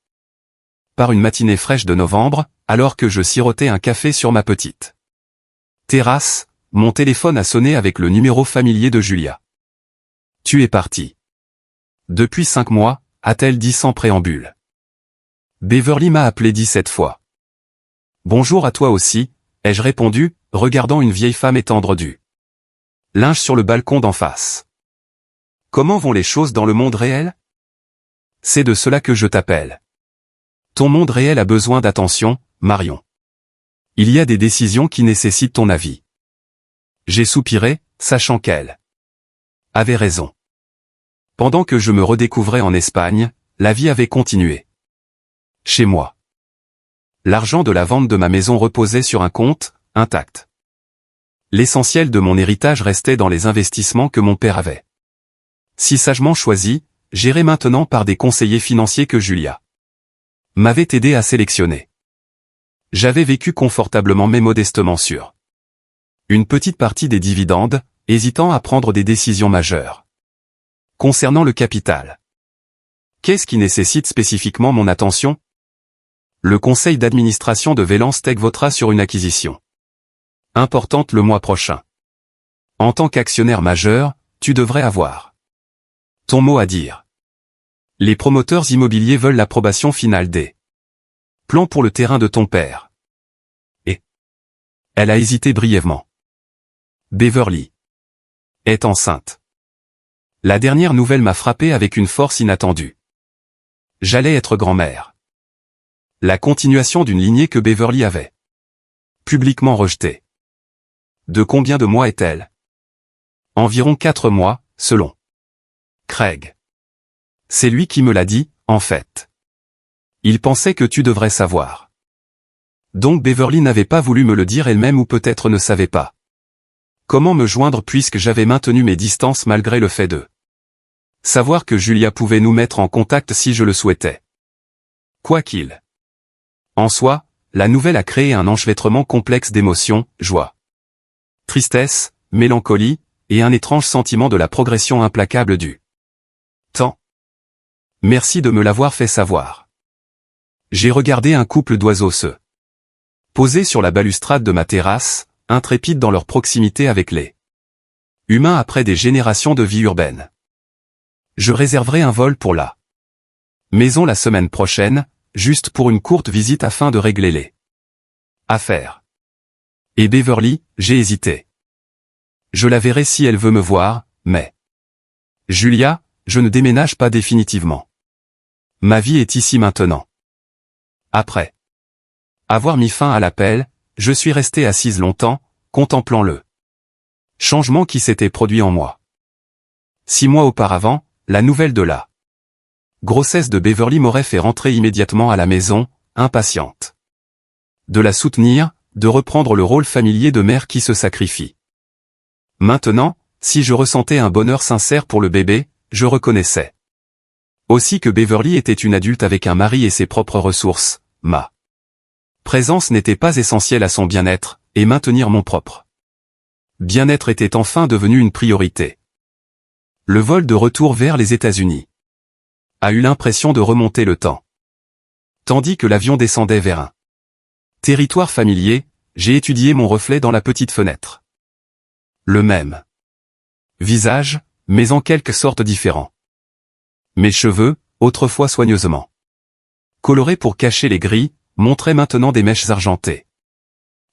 Par une matinée fraîche de novembre, alors que je sirotais un café sur ma petite terrasse, mon téléphone a sonné avec le numéro familier de Julia. « Tu es parti. Depuis 5 mois, a-t-elle dit sans préambule. Beverly m'a appelé 17 fois. Bonjour à toi aussi, ai-je répondu, regardant une vieille femme étendre du linge sur le balcon d'en face. Comment vont les choses dans le monde réel? C'est de cela que je t'appelle. Ton monde réel a besoin d'attention, Marion. Il y a des décisions qui nécessitent ton avis. J'ai soupiré, sachant qu'elle avait raison. Pendant que je me redécouvrais en Espagne, la vie avait continué. Chez moi. L'argent de la vente de ma maison reposait sur un compte, intact. L'essentiel de mon héritage restait dans les investissements que mon père avait si sagement choisis, gérés maintenant par des conseillers financiers que Julia m'avait aidé à sélectionner. J'avais vécu confortablement mais modestement sur une petite partie des dividendes, hésitant à prendre des décisions majeures. Concernant le capital. Qu'est-ce qui nécessite spécifiquement mon attention? Le conseil d'administration de Valence Tech votera sur une acquisition importante le mois prochain. En tant qu'actionnaire majeur, tu devrais avoir ton mot à dire. Les promoteurs immobiliers veulent l'approbation finale des plans pour le terrain de ton père. Et elle a hésité brièvement. Beverly est enceinte. La dernière nouvelle m'a frappé avec une force inattendue. J'allais être grand-mère. La continuation d'une lignée que Beverly avait publiquement rejetée. De combien de mois est-elle? Environ 4 mois, selon Craig. C'est lui qui me l'a dit, en fait. Il pensait que tu devrais savoir. Donc Beverly n'avait pas voulu me le dire elle-même ou peut-être ne savait pas comment me joindre puisque j'avais maintenu mes distances malgré le fait de savoir que Julia pouvait nous mettre en contact si je le souhaitais. Quoi qu'il en soit, la nouvelle a créé un enchevêtrement complexe d'émotions, joie, tristesse, mélancolie, et un étrange sentiment de la progression implacable du temps. Merci de me l'avoir fait savoir. J'ai regardé un couple d'oiseaux se poser sur la balustrade de ma terrasse, intrépides dans leur proximité avec les humains après des générations de vie urbaine. Je réserverai un vol pour la maison la semaine prochaine, juste pour une courte visite afin de régler les affaires. Et Beverly, j'ai hésité. Je la verrai si elle veut me voir, mais Julia, je ne déménage pas définitivement. Ma vie est ici maintenant. Après avoir mis fin à l'appel, je suis restée assise longtemps, contemplant le changement qui s'était produit en moi. 6 mois auparavant, la nouvelle de la grossesse de Beverly m'aurait fait rentrer immédiatement à la maison, impatiente de la soutenir, de reprendre le rôle familier de mère qui se sacrifie. Maintenant, si je ressentais un bonheur sincère pour le bébé, je reconnaissais aussi que Beverly était une adulte avec un mari et ses propres ressources. Ma présence n'était pas essentielle à son bien-être, et maintenir mon propre bien-être était enfin devenu une priorité. Le vol de retour vers les États-Unis a eu l'impression de remonter le temps. Tandis que l'avion descendait vers un territoire familier, j'ai étudié mon reflet dans la petite fenêtre. Le même visage, mais en quelque sorte différent. Mes cheveux, autrefois soigneusement colorés pour cacher les gris, montraient maintenant des mèches argentées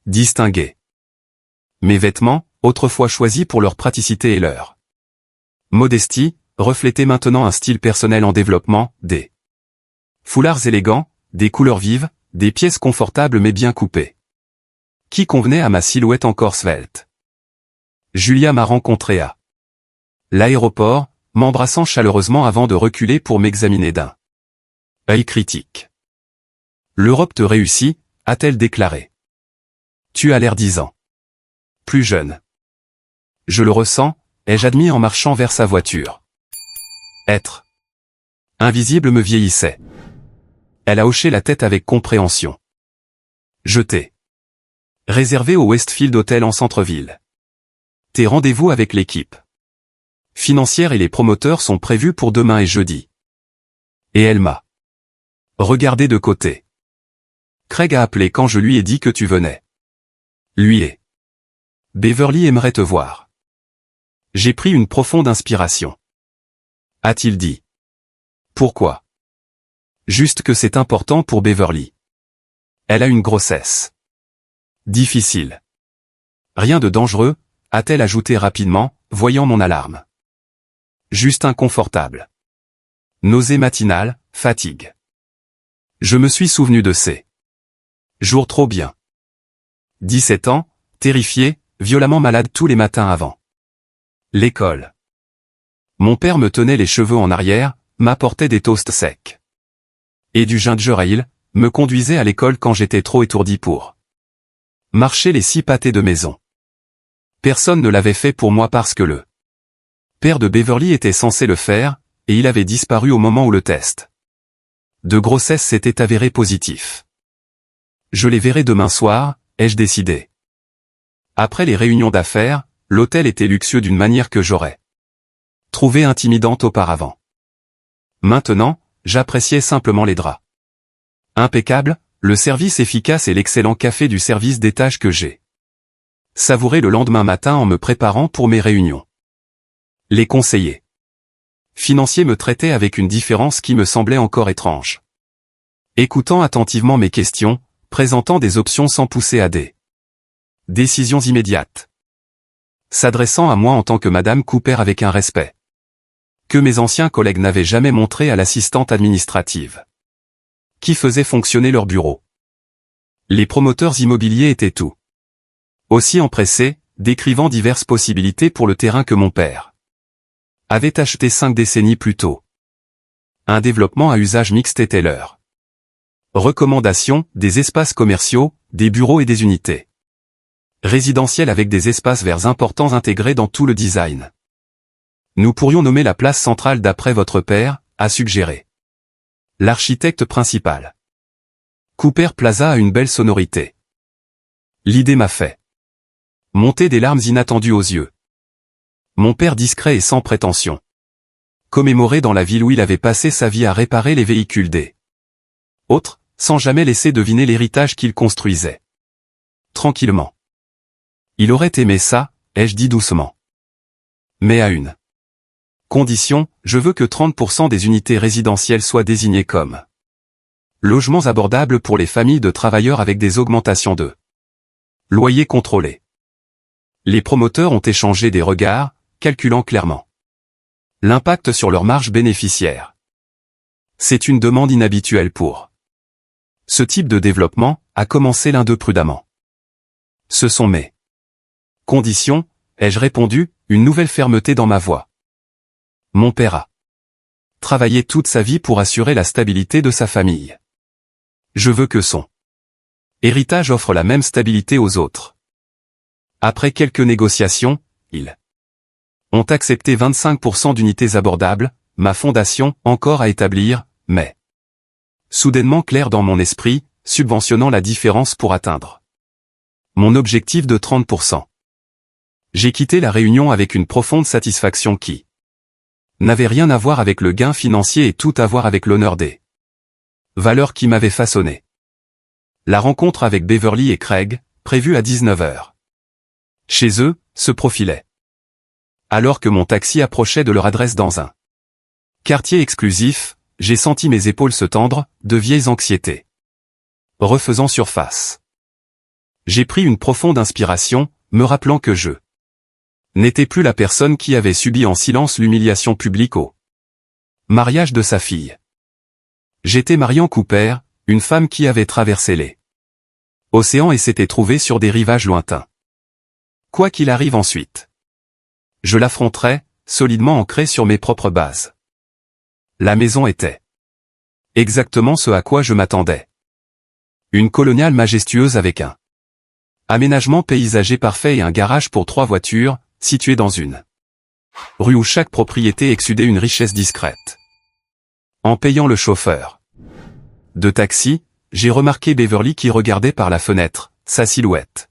distinguées. Mes vêtements, autrefois choisis pour leur praticité et leur modestie, reflétaient maintenant un style personnel en développement, des foulards élégants, des couleurs vives, des pièces confortables mais bien coupées, qui convenaient à ma silhouette encore svelte. Julia m'a rencontré à l'aéroport, m'embrassant chaleureusement avant de reculer pour m'examiner d'un œil critique. L'Europe te réussit, a-t-elle déclaré. Tu as l'air 10 ans. Plus jeune. Je le ressens, ai-je admis en marchant vers sa voiture. Être invisible me vieillissait. Elle a hoché la tête avec compréhension. Je t'ai réservé au Westfield Hotel en centre-ville. Tes rendez-vous avec l'équipe financière et les promoteurs sont prévus pour demain et jeudi. Et elle m'a regardé de côté. Craig a appelé quand je lui ai dit que tu venais. Lui et Beverly aimerait te voir. J'ai pris une profonde inspiration. A-t-il dit. Pourquoi? Juste que c'est important pour Beverly. Elle a une grossesse difficile. Rien de dangereux, a-t-elle ajouté rapidement, voyant mon alarme. Juste inconfortable. Nausée matinale, fatigue. Je me suis souvenu de ces jours trop bien. 17 ans, terrifié, violemment malade tous les matins avant l'école. Mon père me tenait les cheveux en arrière, m'apportait des toasts secs et du ginger ale, me conduisait à l'école quand j'étais trop étourdi pour marcher les 6 pâtés de maison. Personne ne l'avait fait pour moi parce que le père de Beverly était censé le faire, et il avait disparu au moment où le test de grossesse s'était avéré positif. Je les verrai demain soir, ai-je décidé. Après les réunions d'affaires, l'hôtel était luxueux d'une manière que j'aurais trouvée intimidante auparavant. Maintenant, j'appréciais simplement les draps impeccables, le service efficace et l'excellent café du service d'étage que j'ai savouré le lendemain matin en me préparant pour mes réunions. Les conseillers financiers me traitaient avec une différence qui me semblait encore étrange. Écoutant attentivement mes questions, présentant des options sans pousser à des décisions immédiates. S'adressant à moi en tant que Madame Cooper avec un respect que mes anciens collègues n'avaient jamais montré à l'assistante administrative qui faisait fonctionner leur bureau. Les promoteurs immobiliers étaient tout aussi empressés, décrivant diverses possibilités pour le terrain que mon père avait acheté 5 décennies plus tôt. Un développement à usage mixte était leur recommandation, des espaces commerciaux, des bureaux et des unités résidentielles avec des espaces verts importants intégrés dans tout le design. Nous pourrions nommer la place centrale d'après votre père, a suggéré l'architecte principal. Cooper Plaza a une belle sonorité. L'idée m'a fait monter des larmes inattendues aux yeux. Mon père discret et sans prétention. Commémoré dans la ville où il avait passé sa vie à réparer les véhicules des autres, sans jamais laisser deviner l'héritage qu'il construisait. Tranquillement. Il aurait aimé ça, ai-je dit doucement. Mais à une condition, je veux que 30% des unités résidentielles soient désignées comme logements abordables pour les familles de travailleurs avec des augmentations de loyers contrôlés. Les promoteurs ont échangé des regards, calculant clairement l'impact sur leur marge bénéficiaire. C'est une demande inhabituelle pour ce type de développement, a commencé l'un d'eux prudemment. Ce sont mes conditions, ai-je répondu, une nouvelle fermeté dans ma voix. Mon père a travaillé toute sa vie pour assurer la stabilité de sa famille. Je veux que son héritage offre la même stabilité aux autres. Après quelques négociations, ils ont accepté 25% d'unités abordables, ma fondation, encore à établir, mais soudainement clair dans mon esprit, subventionnant la différence pour atteindre mon objectif de 30%. J'ai quitté la réunion avec une profonde satisfaction qui n'avait rien à voir avec le gain financier et tout à voir avec l'honneur des valeurs qui m'avaient façonné. La rencontre avec Beverly et Craig, prévue à 19h. Chez eux, se profilait. Alors que mon taxi approchait de leur adresse dans un quartier exclusif, j'ai senti mes épaules se tendre, de vieilles anxiétés refaisant surface. J'ai pris une profonde inspiration, me rappelant que je n'étais plus la personne qui avait subi en silence l'humiliation publique au mariage de sa fille. J'étais Marian Cooper, une femme qui avait traversé les océans et s'était trouvée sur des rivages lointains. Quoi qu'il arrive ensuite, je l'affronterai, solidement ancré sur mes propres bases. La maison était exactement ce à quoi je m'attendais. Une coloniale majestueuse avec un aménagement paysager parfait et un garage pour 3 voitures, situé dans une rue où chaque propriété exsudait une richesse discrète. En payant le chauffeur de taxi, j'ai remarqué Beverly qui regardait par la fenêtre, sa silhouette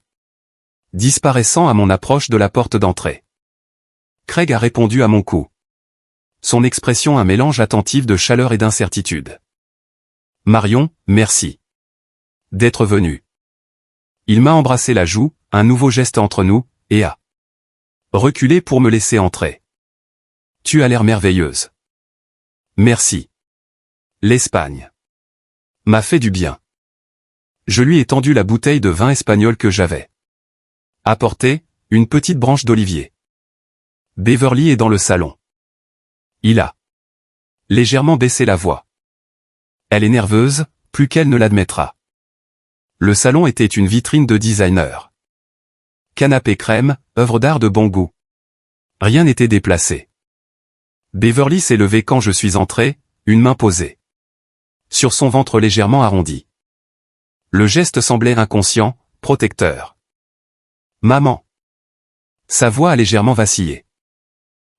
disparaissant à mon approche de la porte d'entrée. Craig a répondu à mon coup. Son expression un mélange attentif de chaleur et d'incertitude. Marion, merci d'être venu. Il m'a embrassé la joue, un nouveau geste entre nous, et a reculé pour me laisser entrer. Tu as l'air merveilleuse. Merci. L'Espagne m'a fait du bien. Je lui ai tendu la bouteille de vin espagnol que j'avais apporté, une petite branche d'olivier. Beverly est dans le salon. Il a légèrement baissé la voix. Elle est nerveuse, plus qu'elle ne l'admettra. Le salon était une vitrine de designer. Canapé crème, œuvre d'art de bon goût. Rien n'était déplacé. Beverly s'est levée quand je suis entré, une main posée sur son ventre légèrement arrondi. Le geste semblait inconscient, protecteur. Maman. Sa voix a légèrement vacillé.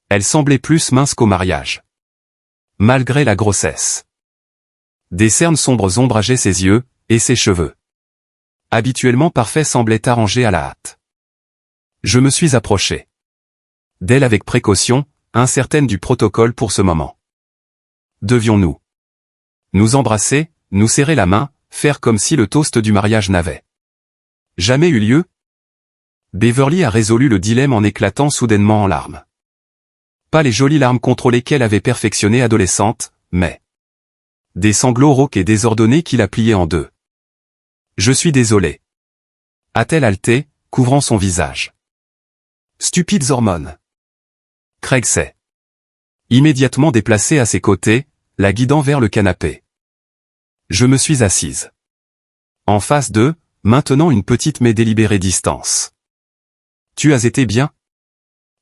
Elle semblait plus mince qu'au mariage. Malgré la grossesse. Des cernes sombres ombrageaient ses yeux, et ses cheveux, habituellement parfaits, semblaient arrangés à la hâte. Je me suis approché d'elle avec précaution, incertaine du protocole pour ce moment. Devions-nous nous embrasser, nous serrer la main, faire comme si le toast du mariage n'avait jamais eu lieu? Beverly a résolu le dilemme en éclatant soudainement en larmes. Pas les jolies larmes contrôlées qu'elle avait perfectionnées adolescente, mais des sanglots rauques et désordonnés qui la pliaient en deux. Je suis désolé. A-t-elle haleté, couvrant son visage. Stupides hormones. Craig s'est immédiatement déplacé à ses côtés, la guidant vers le canapé. Je me suis assise en face d'eux, maintenant une petite mais délibérée distance. Tu as été bien?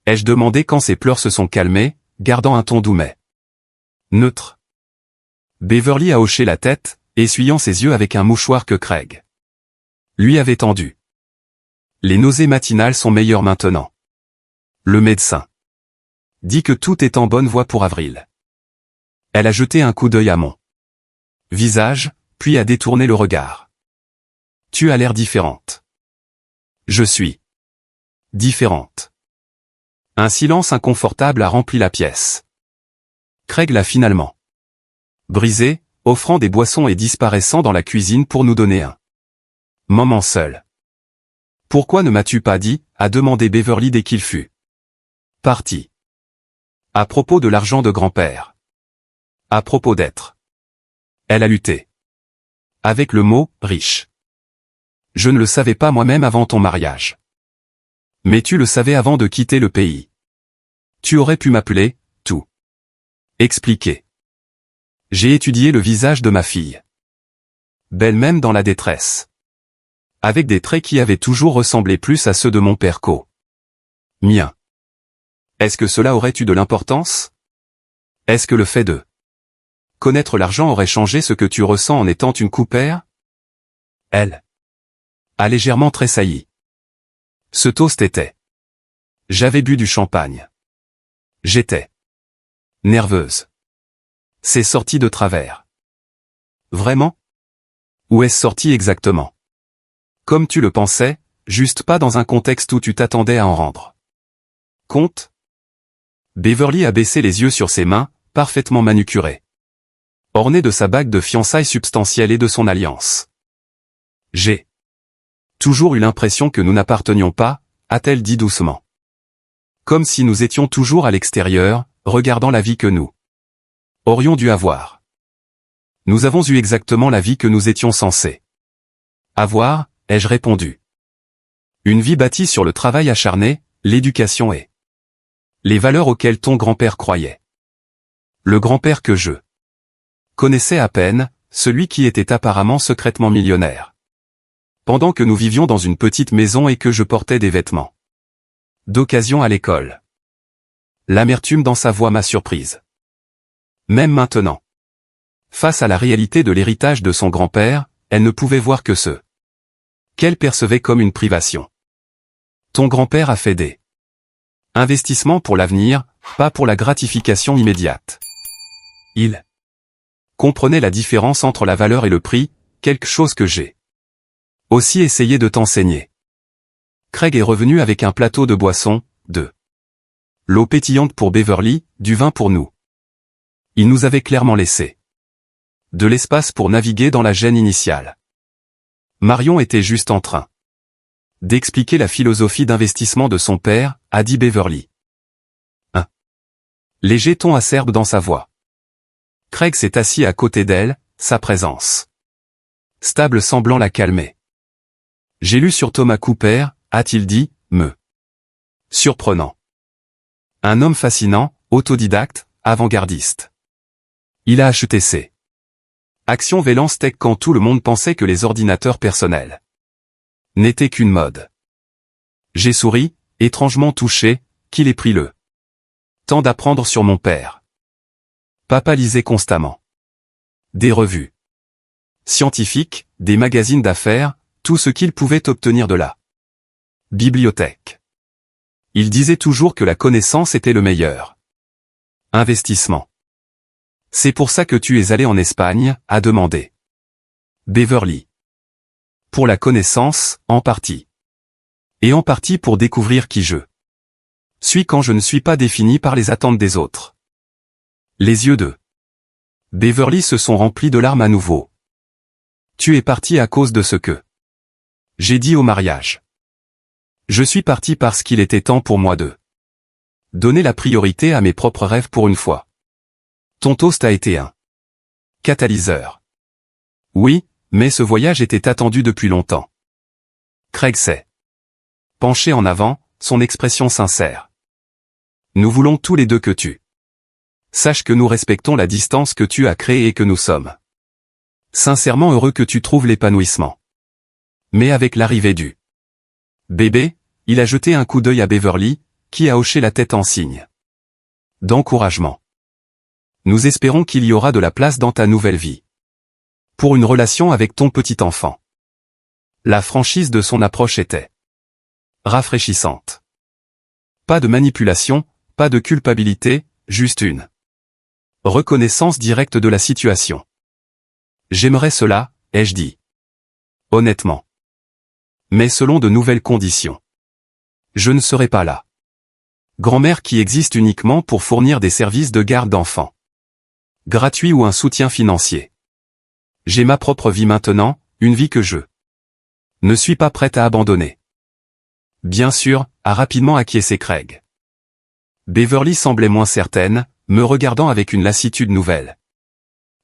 Ai-je demandé quand ses pleurs se sont calmés, gardant un ton doux mais neutre. Beverly a hoché la tête, essuyant ses yeux avec un mouchoir que Craig lui avait tendu. Les nausées matinales sont meilleures maintenant. Le médecin dit que tout est en bonne voie pour avril. Elle a jeté un coup d'œil à mon visage, puis a détourné le regard. Tu as l'air différente. Je suis différente. Un silence inconfortable a rempli la pièce. Craig l'a finalement brisé, offrant des boissons et disparaissant dans la cuisine pour nous donner un moment seul. Pourquoi ne m'as-tu pas dit, a demandé Beverly dès qu'il fut parti. À propos de l'argent de grand-père. À propos d'être. Elle a lutté avec le mot « riche ». Je ne le savais pas moi-même avant ton mariage. Mais tu le savais avant de quitter le pays. Tu aurais pu m'appeler, tout expliquer. J'ai étudié le visage de ma fille. Belle même dans la détresse. Avec des traits qui avaient toujours ressemblé plus à ceux de mon père qu'au mien. Est-ce que cela aurait eu de l'importance? Est-ce que le fait de connaître l'argent aurait changé ce que tu ressens en étant une coupère? Elle a légèrement tressailli. Ce toast était. J'avais bu du champagne. J'étais nerveuse. C'est sorti de travers. Vraiment? Où est-ce sorti exactement? Comme tu le pensais, juste pas dans un contexte où tu t'attendais à en rendre compte? Beverly a baissé les yeux sur ses mains, parfaitement manucurées, ornées de sa bague de fiançailles substantielle et de son alliance. J'ai toujours eu l'impression que nous n'appartenions pas, a-t-elle dit doucement. Comme si nous étions toujours à l'extérieur, regardant la vie que nous aurions dû avoir. Nous avons eu exactement la vie que nous étions censés avoir, ai-je répondu. Une vie bâtie sur le travail acharné, l'éducation et les valeurs auxquelles ton grand-père croyait. Le grand-père que je connaissais à peine, celui qui était apparemment secrètement millionnaire. Pendant que nous vivions dans une petite maison et que je portais des vêtements d'occasion à l'école. L'amertume dans sa voix m'a surprise. Même maintenant. Face à la réalité de l'héritage de son grand-père, elle ne pouvait voir que ce qu'elle percevait comme une privation. Ton grand-père a fait des investissements pour l'avenir, pas pour la gratification immédiate. Il comprenait la différence entre la valeur et le prix, quelque chose que j'ai aussi essayé de t'enseigner. Craig est revenu avec un plateau de boissons, de l'eau pétillante pour Beverly, du vin pour nous. Il nous avait clairement laissé de l'espace pour naviguer dans la gêne initiale. Marion était juste en train d'expliquer la philosophie d'investissement de son père, a dit Beverly. Un léger ton acerbe dans sa voix. Craig s'est assis à côté d'elle, sa présence stable semblant la calmer. J'ai lu sur Thomas Cooper, a-t-il dit, me surprenant. Un homme fascinant, autodidacte, avant-gardiste. Il a acheté ses actions Valence Tech quand tout le monde pensait que les ordinateurs personnels n'étaient qu'une mode. J'ai souri, étrangement touché, qu'il ait pris le temps d'apprendre sur mon père. Papa lisait constamment des revues scientifiques, des magazines d'affaires, tout ce qu'il pouvait obtenir de la bibliothèque. Il disait toujours que la connaissance était le meilleur investissement. C'est pour ça que tu es allé en Espagne, a demandé Beverly. Pour la connaissance, en partie. Et en partie pour découvrir qui je suis quand je ne suis pas défini par les attentes des autres. Les yeux de Beverly se sont remplis de larmes à nouveau. Tu es parti à cause de ce que j'ai dit au mariage. Je suis parti parce qu'il était temps pour moi de donner la priorité à mes propres rêves pour une fois. Ton toast a été un catalyseur. Oui, mais ce voyage était attendu depuis longtemps. Craig s'est penché en avant, son expression sincère. Nous voulons tous les deux que tu saches que nous respectons la distance que tu as créée et que nous sommes sincèrement heureux que tu trouves l'épanouissement. Mais avec l'arrivée du bébé, il a jeté un coup d'œil à Beverly, qui a hoché la tête en signe d'encouragement. Nous espérons qu'il y aura de la place dans ta nouvelle vie pour une relation avec ton petit enfant. La franchise de son approche était rafraîchissante. Pas de manipulation, pas de culpabilité, juste une reconnaissance directe de la situation. J'aimerais cela, ai-je dit. Honnêtement. Mais selon de nouvelles conditions. Je ne serai pas là. Grand-mère qui existe uniquement pour fournir des services de garde d'enfants. Gratuit ou un soutien financier. J'ai ma propre vie maintenant, une vie que je ne suis pas prête à abandonner. Bien sûr, a rapidement acquiescé Craig. Beverly semblait moins certaine, me regardant avec une lassitude nouvelle.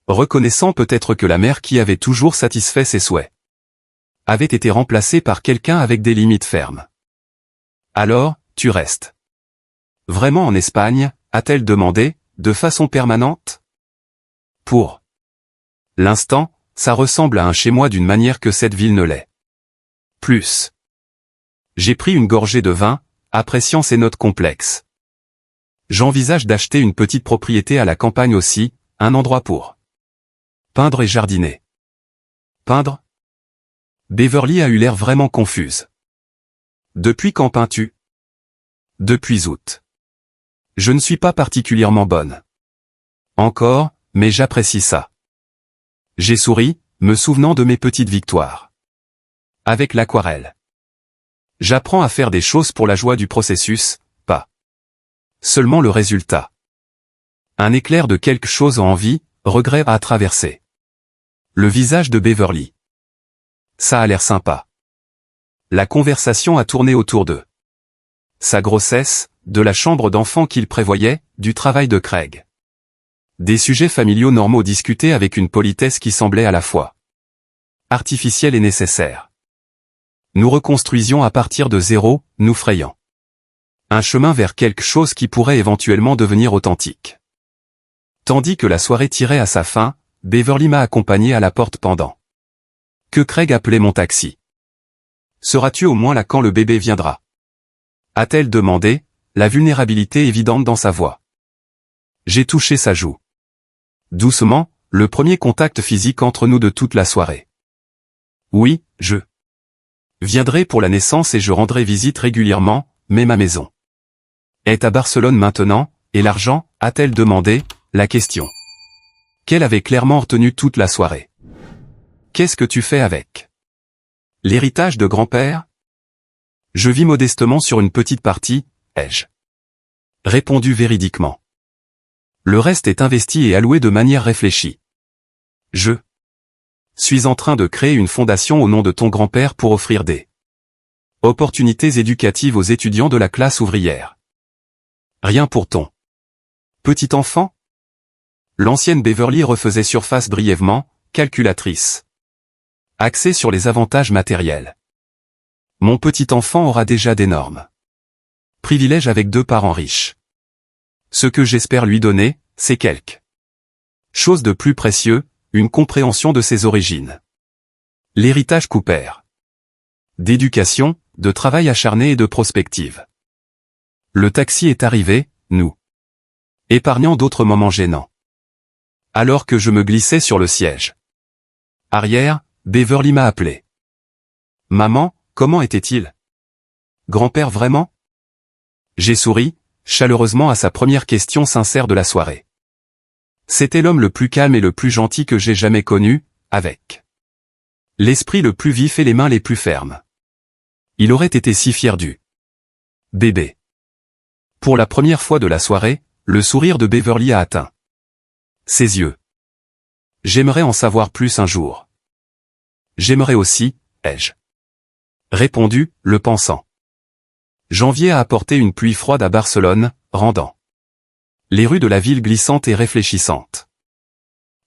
Reconnaissant peut-être que la mère qui avait toujours satisfait ses souhaits avait été remplacée par quelqu'un avec des limites fermes. Alors, tu restes vraiment en Espagne, a-t-elle demandé, de façon permanente? Pour l'instant, ça ressemble à un chez-moi d'une manière que cette ville ne l'est plus. J'ai pris une gorgée de vin, appréciant ces notes complexes. J'envisage d'acheter une petite propriété à la campagne aussi, un endroit pour peindre et jardiner. Peindre? Beverly a eu l'air vraiment confuse. Depuis quand peins-tu? Depuis août. Je ne suis pas particulièrement bonne. Encore, mais j'apprécie ça. J'ai souri, me souvenant de mes petites victoires. Avec l'aquarelle. J'apprends à faire des choses pour la joie du processus, pas seulement le résultat. Un éclair de quelque chose en envie, regret à traverser le visage de Beverly. Ça a l'air sympa. La conversation a tourné autour de sa grossesse, de la chambre d'enfant qu'il prévoyait, du travail de Craig. Des sujets familiaux normaux discutés avec une politesse qui semblait à la fois artificielle et nécessaire. Nous reconstruisions à partir de zéro, nous frayant un chemin vers quelque chose qui pourrait éventuellement devenir authentique. Tandis que la soirée tirait à sa fin, Beverly m'a accompagné à la porte pendant que Craig appelait mon taxi. Seras-tu au moins là quand le bébé viendra? A-t-elle demandé, la vulnérabilité évidente dans sa voix. J'ai touché sa joue. Doucement, le premier contact physique entre nous de toute la soirée. Oui, je viendrai pour la naissance et je rendrai visite régulièrement, mais ma maison est à Barcelone maintenant, et l'argent, a-t-elle demandé, la question qu'elle avait clairement retenue toute la soirée. Qu'est-ce que tu fais avec l'héritage de grand-père? Je vis modestement sur une petite partie, ai-je répondu véridiquement. Le reste est investi et alloué de manière réfléchie. Je suis en train de créer une fondation au nom de ton grand-père pour offrir des opportunités éducatives aux étudiants de la classe ouvrière. Rien pour ton petit enfant? L'ancienne Beverly refaisait surface brièvement, calculatrice. Axée sur les avantages matériels. Mon petit enfant aura déjà d'énormes privilèges avec 2 parents riches. Ce que j'espère lui donner, c'est quelque chose de plus précieux, une compréhension de ses origines. L'héritage Cooper. D'éducation, de travail acharné et de prospective. Le taxi est arrivé, nous épargnant d'autres moments gênants. Alors que je me glissais sur le siège arrière, Beverly m'a appelé. Maman, comment était-il? Grand-père vraiment? J'ai souri, chaleureusement à sa première question sincère de la soirée. C'était l'homme le plus calme et le plus gentil que j'ai jamais connu, avec l'esprit le plus vif et les mains les plus fermes. Il aurait été si fier du bébé. Pour la première fois de la soirée, le sourire de Beverly a atteint ses yeux. J'aimerais en savoir plus un jour. J'aimerais aussi, ai-je répondu, le pensant. Janvier a apporté une pluie froide à Barcelone, rendant les rues de la ville glissantes et réfléchissantes.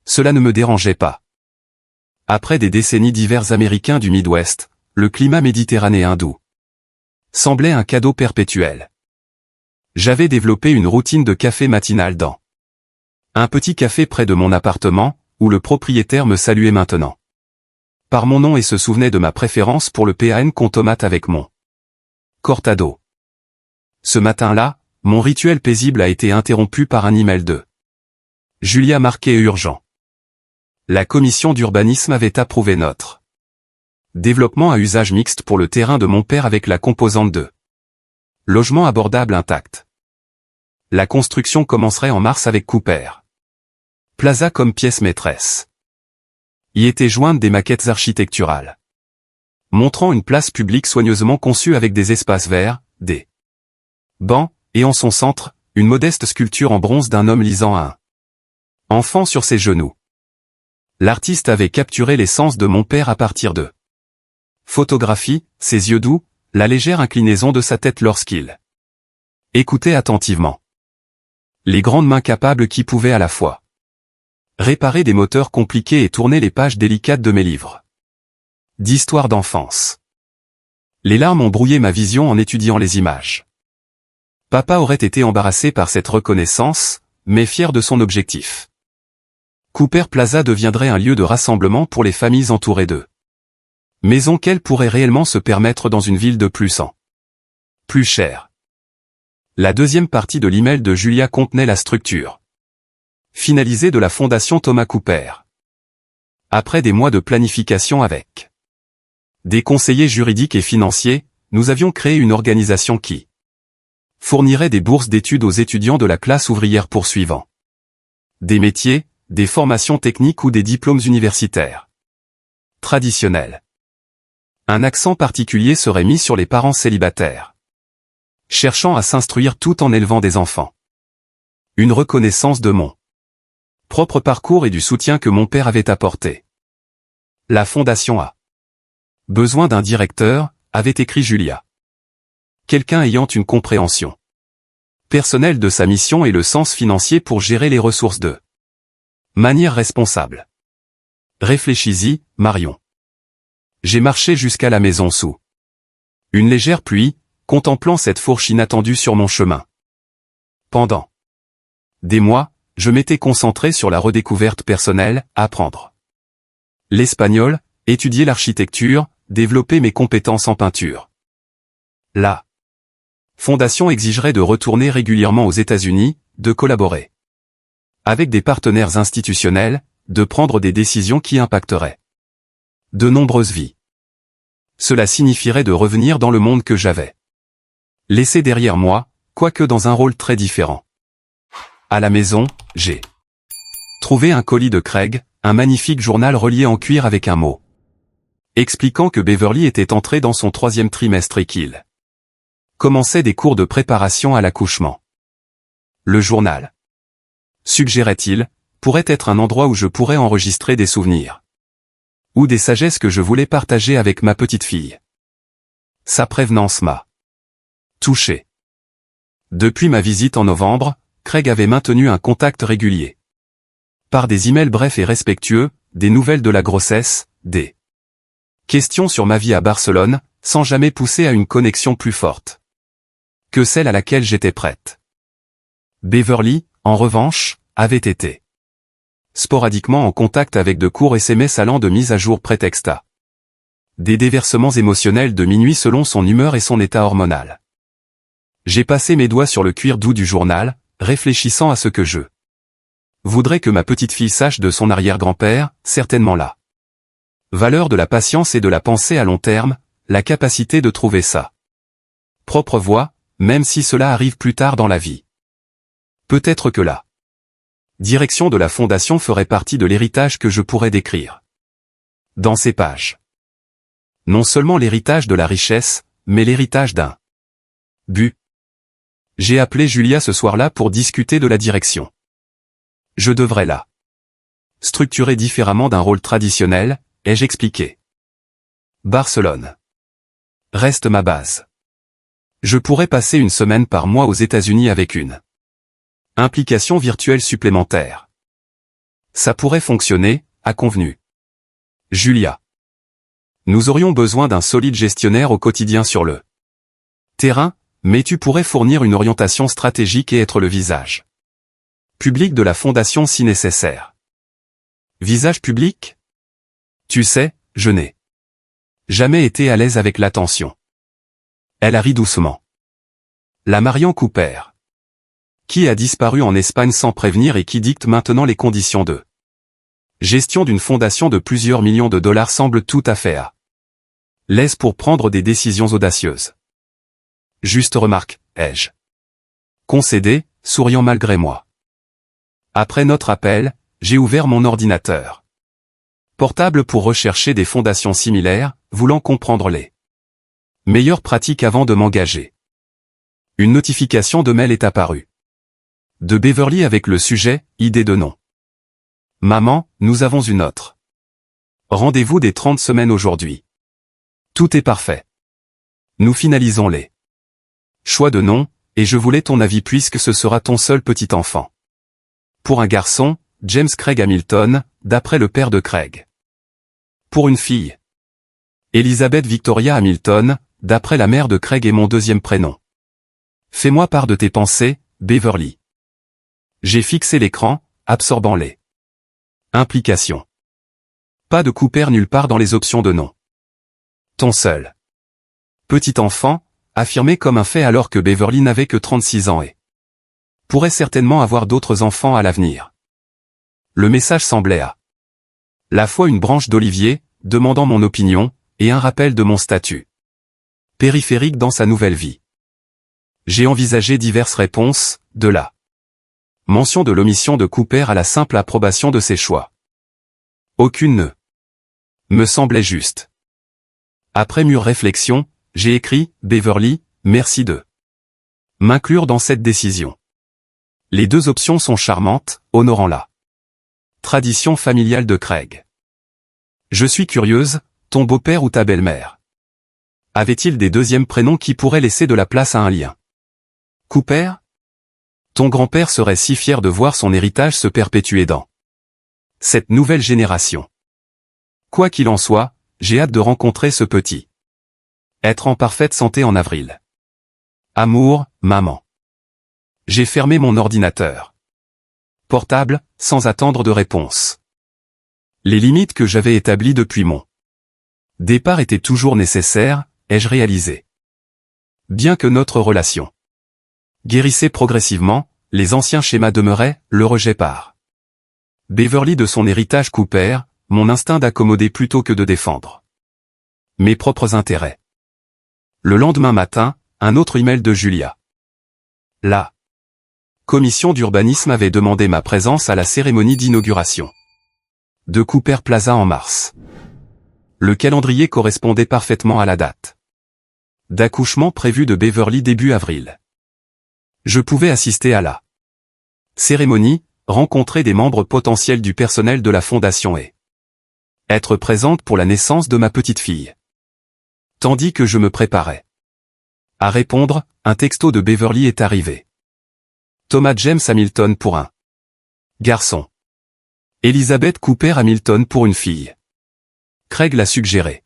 Cela ne me dérangeait pas. Après des décennies d'hivers américains du Midwest, le climat méditerranéen doux semblait un cadeau perpétuel. J'avais développé une routine de café matinal dans un petit café près de mon appartement, où le propriétaire me saluait maintenant par mon nom et se souvenait de ma préférence pour le PAN con tomate avec mon cortado. Ce matin-là, mon rituel paisible a été interrompu par un email de Julia marqué urgent. La commission d'urbanisme avait approuvé notre développement à usage mixte pour le terrain de mon père avec la composante de logement abordable intact. La construction commencerait en mars avec Cooper Plaza comme pièce maîtresse. Y étaient jointes des maquettes architecturales montrant une place publique soigneusement conçue avec des espaces verts, des bancs, et en son centre, une modeste sculpture en bronze d'un homme lisant un enfant sur ses genoux. L'artiste avait capturé l'essence de mon père à partir de photographie, ses yeux doux, la légère inclinaison de sa tête lorsqu'il écoutait attentivement. Les grandes mains capables qui pouvaient à la fois réparer des moteurs compliqués et tourner les pages délicates de mes livres d'histoire d'enfance. Les larmes ont brouillé ma vision en étudiant les images. Papa aurait été embarrassé par cette reconnaissance, mais fier de son objectif. Cooper Plaza deviendrait un lieu de rassemblement pour les familles entourées d'eux. Maison qu'elles pourraient réellement se permettre dans une ville de plus chère. La deuxième partie de l'email de Julia contenait la structure finalisée de la fondation Thomas Cooper. Après des mois de planification avec des conseillers juridiques et financiers, nous avions créé une organisation qui fournirait des bourses d'études aux étudiants de la classe ouvrière poursuivant des métiers, des formations techniques ou des diplômes universitaires traditionnels. Un accent particulier serait mis sur les parents célibataires cherchant à s'instruire tout en élevant des enfants. Une reconnaissance de mon propre parcours et du soutien que mon père avait apporté. La fondation a besoin d'un directeur, avait écrit Julia. Quelqu'un ayant une compréhension personnelle de sa mission et le sens financier pour gérer les ressources de manière responsable. Réfléchis-y, Marion. J'ai marché jusqu'à la maison sous une légère pluie, contemplant cette fourche inattendue sur mon chemin. Pendant des mois, je m'étais concentré sur la redécouverte personnelle, apprendre l'espagnol, étudier l'architecture, développer mes compétences en peinture. La fondation exigerait de retourner régulièrement aux États-Unis, de collaborer avec des partenaires institutionnels, de prendre des décisions qui impacteraient De nombreuses vies. Cela signifierait de revenir dans le monde que j'avais laissé derrière moi, quoique dans un rôle très différent. À la maison, j'ai trouvé un colis de Craig, un magnifique journal relié en cuir avec un mot expliquant que Beverly était entrée dans son 3e trimestre et qu'il commençait des cours de préparation à l'accouchement. Le journal, suggérait-il, pourrait être un endroit où je pourrais enregistrer des souvenirs ou des sagesses que je voulais partager avec ma petite fille. Sa prévenance m'a touché. Depuis ma visite en novembre, Craig avait maintenu un contact régulier. Par des emails brefs et respectueux, des nouvelles de la grossesse, des questions sur ma vie à Barcelone, sans jamais pousser à une connexion plus forte que celle à laquelle j'étais prête. Beverly, en revanche, avait été sporadiquement en contact avec de courts SMS allant de mise à jour prétexta des déversements émotionnels de minuit selon son humeur et son état hormonal. J'ai passé mes doigts sur le cuir doux du journal, réfléchissant à ce que je voudrais que ma petite fille sache de son arrière-grand-père, certainement la valeur de la patience et de la pensée à long terme, la capacité de trouver sa propre voie, même si cela arrive plus tard dans la vie. Peut-être que la direction de la fondation ferait partie de l'héritage que je pourrais décrire dans ces pages. Non seulement l'héritage de la richesse, mais l'héritage d'un but. J'ai appelé Julia ce soir-là pour discuter de la direction. Je devrais la structurer différemment d'un rôle traditionnel, ai-je expliqué. Barcelone reste ma base. Je pourrais passer une semaine par mois aux États-Unis avec une implication virtuelle supplémentaire. Ça pourrait fonctionner, a convenu Julia. Nous aurions besoin d'un solide gestionnaire au quotidien sur le terrain, mais tu pourrais fournir une orientation stratégique et être le visage public de la fondation si nécessaire. Visage public ? Tu sais, je n'ai jamais été à l'aise avec l'attention. Elle a ri doucement. La Marion Cooper, qui a disparu en Espagne sans prévenir et qui dicte maintenant les conditions de gestion d'une fondation de plusieurs millions de dollars, semble tout à fait à l'aise pour prendre des décisions audacieuses. Juste remarque, ai-je concédé, souriant malgré moi. Après notre appel, j'ai ouvert mon ordinateur portable pour rechercher des fondations similaires, voulant comprendre les meilleures pratiques avant de m'engager. Une notification de mail est apparue de Beverly avec le sujet « Idée de nom ». Maman, nous avons une autre rendez-vous des 30 semaines aujourd'hui. Tout est parfait. Nous finalisons les choix de nom, et je voulais ton avis puisque ce sera ton seul petit enfant. Pour un garçon, James Craig Hamilton, d'après le père de Craig. Pour une fille, Elizabeth Victoria Hamilton, d'après la mère de Craig et mon deuxième prénom. Fais-moi part de tes pensées, Beverly. J'ai fixé l'écran, absorbant les implications. Pas de Cooper nulle part dans les options de nom. Ton seul petit enfant, affirmé comme un fait alors que Beverly n'avait que 36 ans et pourrait certainement avoir d'autres enfants à l'avenir. Le message semblait à la fois une branche d'olivier, demandant mon opinion, et un rappel de mon statut périphérique dans sa nouvelle vie. J'ai envisagé diverses réponses, de la mention de l'omission de Cooper à la simple approbation de ses choix. Aucune ne me semblait juste. Après mûre réflexion, j'ai écrit « Beverly, merci de m'inclure dans cette décision. Les deux options sont charmantes, honorant la tradition familiale de Craig. Je suis curieuse, ton beau-père ou ta belle-mère avait-il des deuxièmes prénoms qui pourraient laisser de la place à un lien? Cooper? Ton grand-père serait si fier de voir son héritage se perpétuer dans cette nouvelle génération. Quoi qu'il en soit, j'ai hâte de rencontrer ce petit être en parfaite santé en avril. Amour, maman. J'ai fermé mon ordinateur portable, sans attendre de réponse. Les limites que j'avais établies depuis mon départ étaient toujours nécessaires, ai-je réalisé. Bien que notre relation guérissait progressivement, les anciens schémas demeuraient, le rejet par Beverly de son héritage Cooper, mon instinct d'accommoder plutôt que de défendre mes propres intérêts. Le lendemain matin, un autre email de Julia. La commission d'urbanisme avait demandé ma présence à la cérémonie d'inauguration de Cooper Plaza en mars. Le calendrier correspondait parfaitement à la date d'accouchement prévue de Beverly début avril. Je pouvais assister à la cérémonie, rencontrer des membres potentiels du personnel de la fondation et être présente pour la naissance de ma petite fille. Tandis que je me préparais à répondre, un texto de Beverly est arrivé. Thomas James Hamilton pour un garçon. Elizabeth Cooper Hamilton pour une fille. Craig l'a suggéré.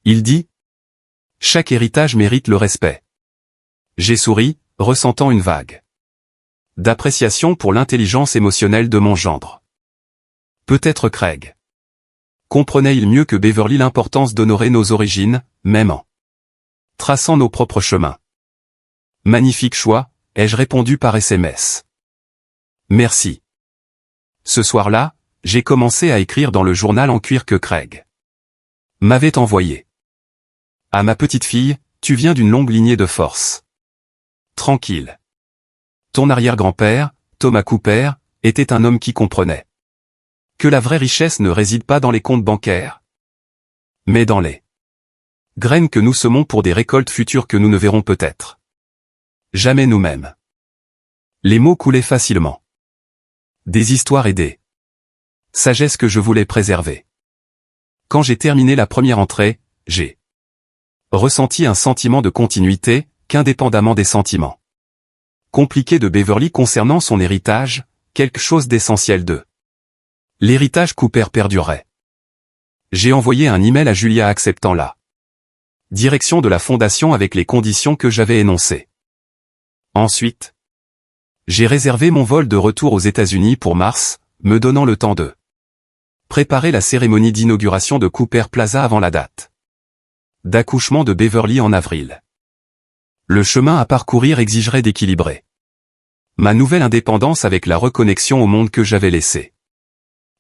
Il dit « Chaque héritage mérite le respect. » J'ai souri, ressentant une vague d'appréciation pour l'intelligence émotionnelle de mon gendre. Peut-être Craig comprenait-il mieux que Beverly l'importance d'honorer nos origines, même en traçant nos propres chemins. Magnifique choix, ai-je répondu par SMS. Merci. Ce soir-là, j'ai commencé à écrire dans le journal en cuir que Craig m'avait envoyé. À ma petite fille, tu viens d'une longue lignée de force. Tranquille. Ton arrière-grand-père, Thomas Cooper, était un homme qui comprenait que la vraie richesse ne réside pas dans les comptes bancaires, mais dans les graines que nous semons pour des récoltes futures que nous ne verrons peut-être jamais nous-mêmes. Les mots coulaient facilement. Des histoires et des sagesses que je voulais préserver. Quand j'ai terminé la première entrée, j'ai ressenti un sentiment de continuité, qu'indépendamment des sentiments compliqués de Beverly concernant son héritage, quelque chose d'essentiel de l'héritage Cooper perdurerait. J'ai envoyé un email à Julia acceptant la direction de la fondation avec les conditions que j'avais énoncées. Ensuite, j'ai réservé mon vol de retour aux États-Unis pour mars, me donnant le temps de préparer la cérémonie d'inauguration de Cooper Plaza avant la date d'accouchement de Beverly en avril. Le chemin à parcourir exigerait d'équilibrer ma nouvelle indépendance avec la reconnexion au monde que j'avais laissé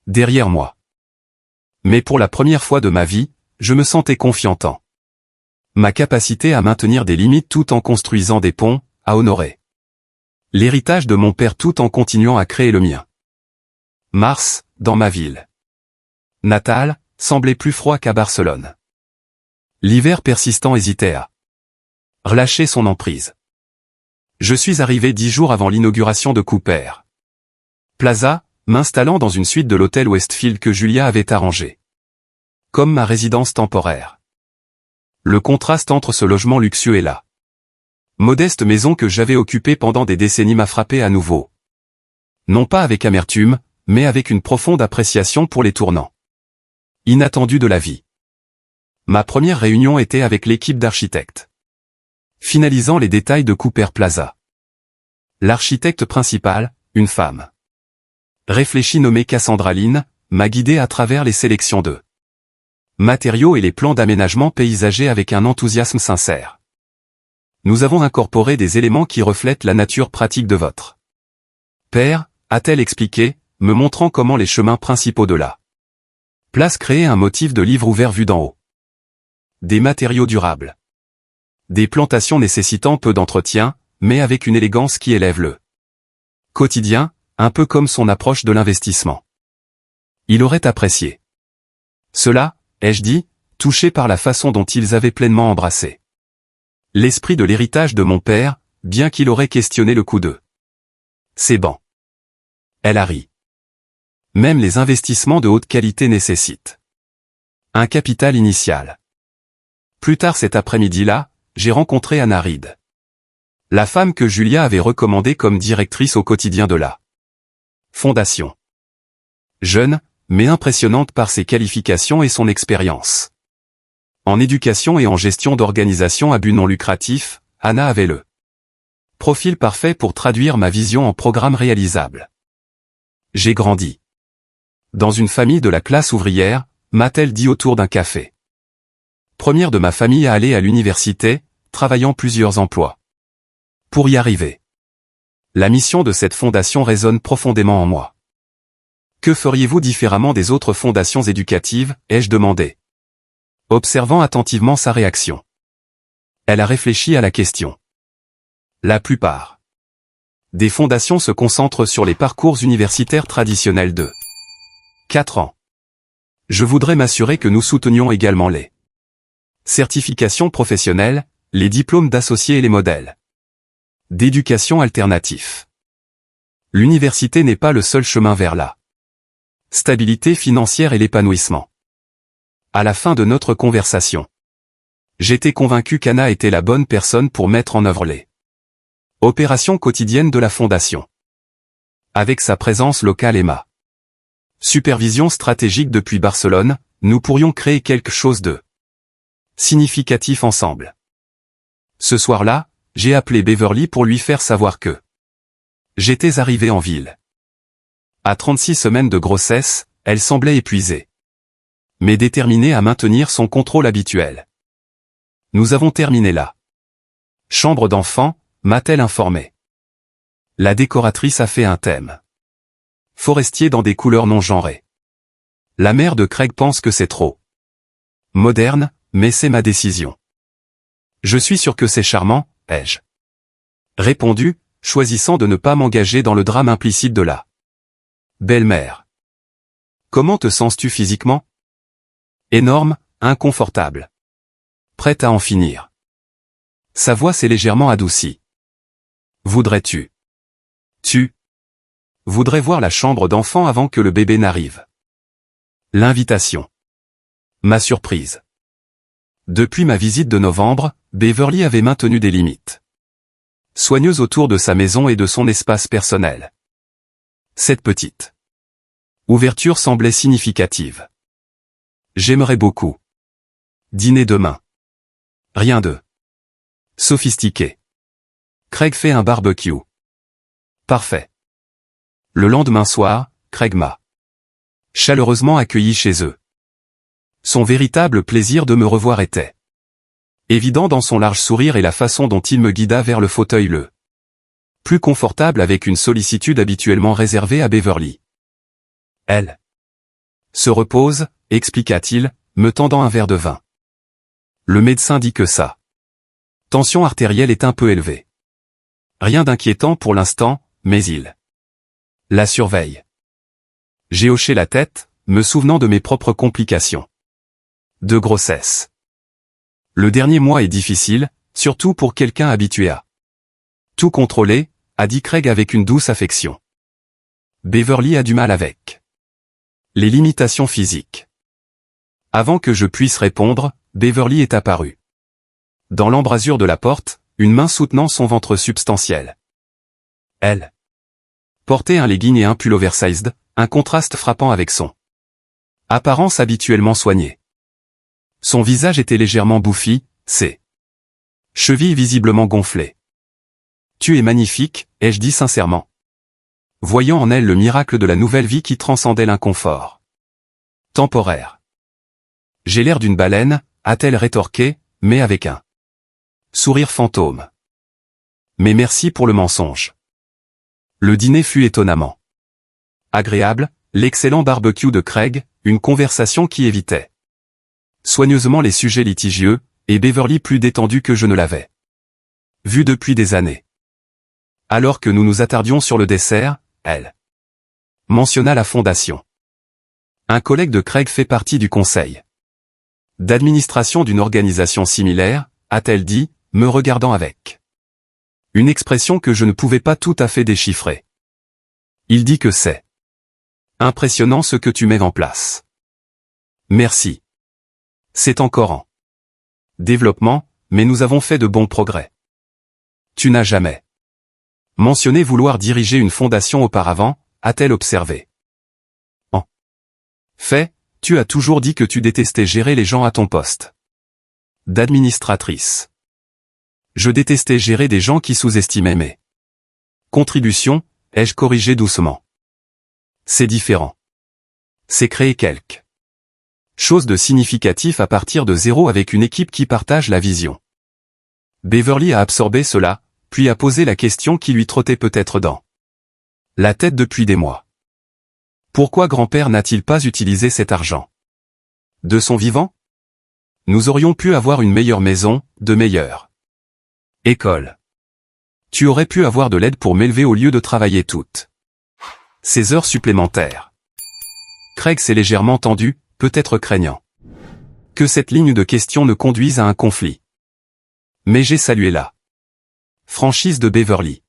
derrière moi. Mais pour la première fois de ma vie, je me sentais confiant en ma capacité à maintenir des limites tout en construisant des ponts, à honorer l'héritage de mon père tout en continuant à créer le mien. Mars, dans ma ville natale, semblait plus froid qu'à Barcelone. L'hiver persistant hésitait à relâcher son emprise. Je suis arrivé 10 jours avant l'inauguration de Cooper Plaza, m'installant dans une suite de l'hôtel Westfield que Julia avait arrangé comme ma résidence temporaire. Le contraste entre ce logement luxueux et la modeste maison que j'avais occupée pendant des décennies m'a frappé à nouveau. Non pas avec amertume, mais avec une profonde appréciation pour les tournants inattendus de la vie. Ma première réunion était avec l'équipe d'architectes finalisant les détails de Cooper Plaza. L'architecte principal, une femme réfléchie nommée Cassandra Lynn, m'a guidé à travers les sélections de matériaux et les plans d'aménagement paysager avec un enthousiasme sincère. Nous avons incorporé des éléments qui reflètent la nature pratique de votre père, a-t-elle expliqué, me montrant comment les chemins principaux de la place créaient un motif de livre ouvert vu d'en haut. Des matériaux durables. Des plantations nécessitant peu d'entretien, mais avec une élégance qui élève le quotidien, un peu comme son approche de l'investissement. Il aurait apprécié cela, ai-je dit, touché par la façon dont ils avaient pleinement embrassé l'esprit de l'héritage de mon père, bien qu'il aurait questionné le coût de ces bancs. Elle a ri. Même les investissements de haute qualité nécessitent un capital initial. Plus tard cet après-midi-là, j'ai rencontré Anna Reed, la femme que Julia avait recommandée comme directrice au quotidien de la fondation. Jeune, mais impressionnante par ses qualifications et son expérience en éducation et en gestion d'organisations à but non lucratif, Anna avait le profil parfait pour traduire ma vision en programme réalisable. J'ai grandi dans une famille de la classe ouvrière, m'a-t-elle dit autour d'un café. Première de ma famille à aller à l'université, travaillant plusieurs emplois. Pour y arriver. La mission de cette fondation résonne profondément en moi. Que feriez-vous différemment des autres fondations éducatives, ai-je demandé. Observant attentivement sa réaction. Elle a réfléchi à la question. La plupart des fondations se concentrent sur les parcours universitaires traditionnels de 4 ans. Je voudrais m'assurer que nous soutenions également les certifications professionnelles, les diplômes d'associés et les modèles d'éducation alternatifs. L'université n'est pas le seul chemin vers la stabilité financière et l'épanouissement. À la fin de notre conversation, j'étais convaincu qu'Anna était la bonne personne pour mettre en œuvre les opérations quotidiennes de la Fondation. Avec sa présence locale et ma supervision stratégique depuis Barcelone, nous pourrions créer quelque chose de significatif ensemble. Ce soir-là, j'ai appelé Beverly pour lui faire savoir que j'étais arrivé en ville. À 36 semaines de grossesse, elle semblait épuisée, mais déterminée à maintenir son contrôle habituel. Nous avons terminé la chambre d'enfant, m'a-t-elle informé. La décoratrice a fait un thème forestier dans des couleurs non genrées. La mère de Craig pense que c'est trop moderne, mais c'est ma décision. Je suis sûr que c'est charmant, ai-je répondu, choisissant de ne pas m'engager dans le drame implicite de la belle-mère. Comment te sens-tu physiquement? Énorme, inconfortable. Prête à en finir. Sa voix s'est légèrement adoucie. Voudrais-tu? Tu voudrais voir la chambre d'enfant avant que le bébé n'arrive. L'invitation m'a surprise. Depuis ma visite de novembre, Beverly avait maintenu des limites soigneuses autour de sa maison et de son espace personnel. Cette petite ouverture semblait significative. J'aimerais beaucoup dîner demain. Rien de sophistiqué. Craig fait un barbecue. Parfait. Le lendemain soir, Craig m'a chaleureusement accueilli chez eux. Son véritable plaisir de me revoir était évident dans son large sourire et la façon dont il me guida vers le fauteuil le plus confortable avec une sollicitude habituellement réservée à Beverly. Elle se repose, expliqua-t-il, me tendant un verre de vin. Le médecin dit que sa tension artérielle est un peu élevée. Rien d'inquiétant pour l'instant, mais il la surveille. J'ai hoché la tête, me souvenant de mes propres complications de grossesse. Le dernier mois est difficile, surtout pour quelqu'un habitué à tout contrôler, a dit Craig avec une douce affection. Beverly a du mal avec les limitations physiques. Avant que je puisse répondre, Beverly est apparue. Dans l'embrasure de la porte, une main soutenant son ventre substantiel. Elle portait un legging et un pull oversized, un contraste frappant avec son apparence habituellement soignée. Son visage était légèrement bouffi, ses chevilles visiblement gonflées. Tu es magnifique, ai-je dit sincèrement, voyant en elle le miracle de la nouvelle vie qui transcendait l'inconfort temporaire. J'ai l'air d'une baleine, a-t-elle rétorqué, mais avec un sourire fantôme. Mais merci pour le mensonge. Le dîner fut étonnamment agréable, l'excellent barbecue de Craig, une conversation qui évitait soigneusement les sujets litigieux, et Beverly plus détendue que je ne l'avais vue depuis des années. Alors que nous nous attardions sur le dessert, elle mentionna la fondation. Un collègue de Craig fait partie du conseil d'administration d'une organisation similaire, a-t-elle dit, me regardant avec une expression que je ne pouvais pas tout à fait déchiffrer. Il dit que c'est impressionnant ce que tu mets en place. Merci. C'est encore en développement, mais nous avons fait de bons progrès. Tu n'as jamais mentionné vouloir diriger une fondation auparavant, a-t-elle observé. En fait, tu as toujours dit que tu détestais gérer les gens à ton poste d'administratrice. Je détestais gérer des gens qui sous-estimaient mes contributions, ai-je corrigé doucement. C'est différent. C'est créer quelque chose de significatif à partir de zéro avec une équipe qui partage la vision. Beverly a absorbé cela, puis a posé la question qui lui trottait peut-être dans la tête depuis des mois. Pourquoi grand-père n'a-t-il pas utilisé cet argent? De son vivant? Nous aurions pu avoir une meilleure maison, de meilleures écoles. Tu aurais pu avoir de l'aide pour m'élever au lieu de travailler toutes ces heures supplémentaires. Craig s'est légèrement tendu, peut-être craignant que cette ligne de question ne conduise à un conflit. Mais j'ai salué la franchise de Beverly.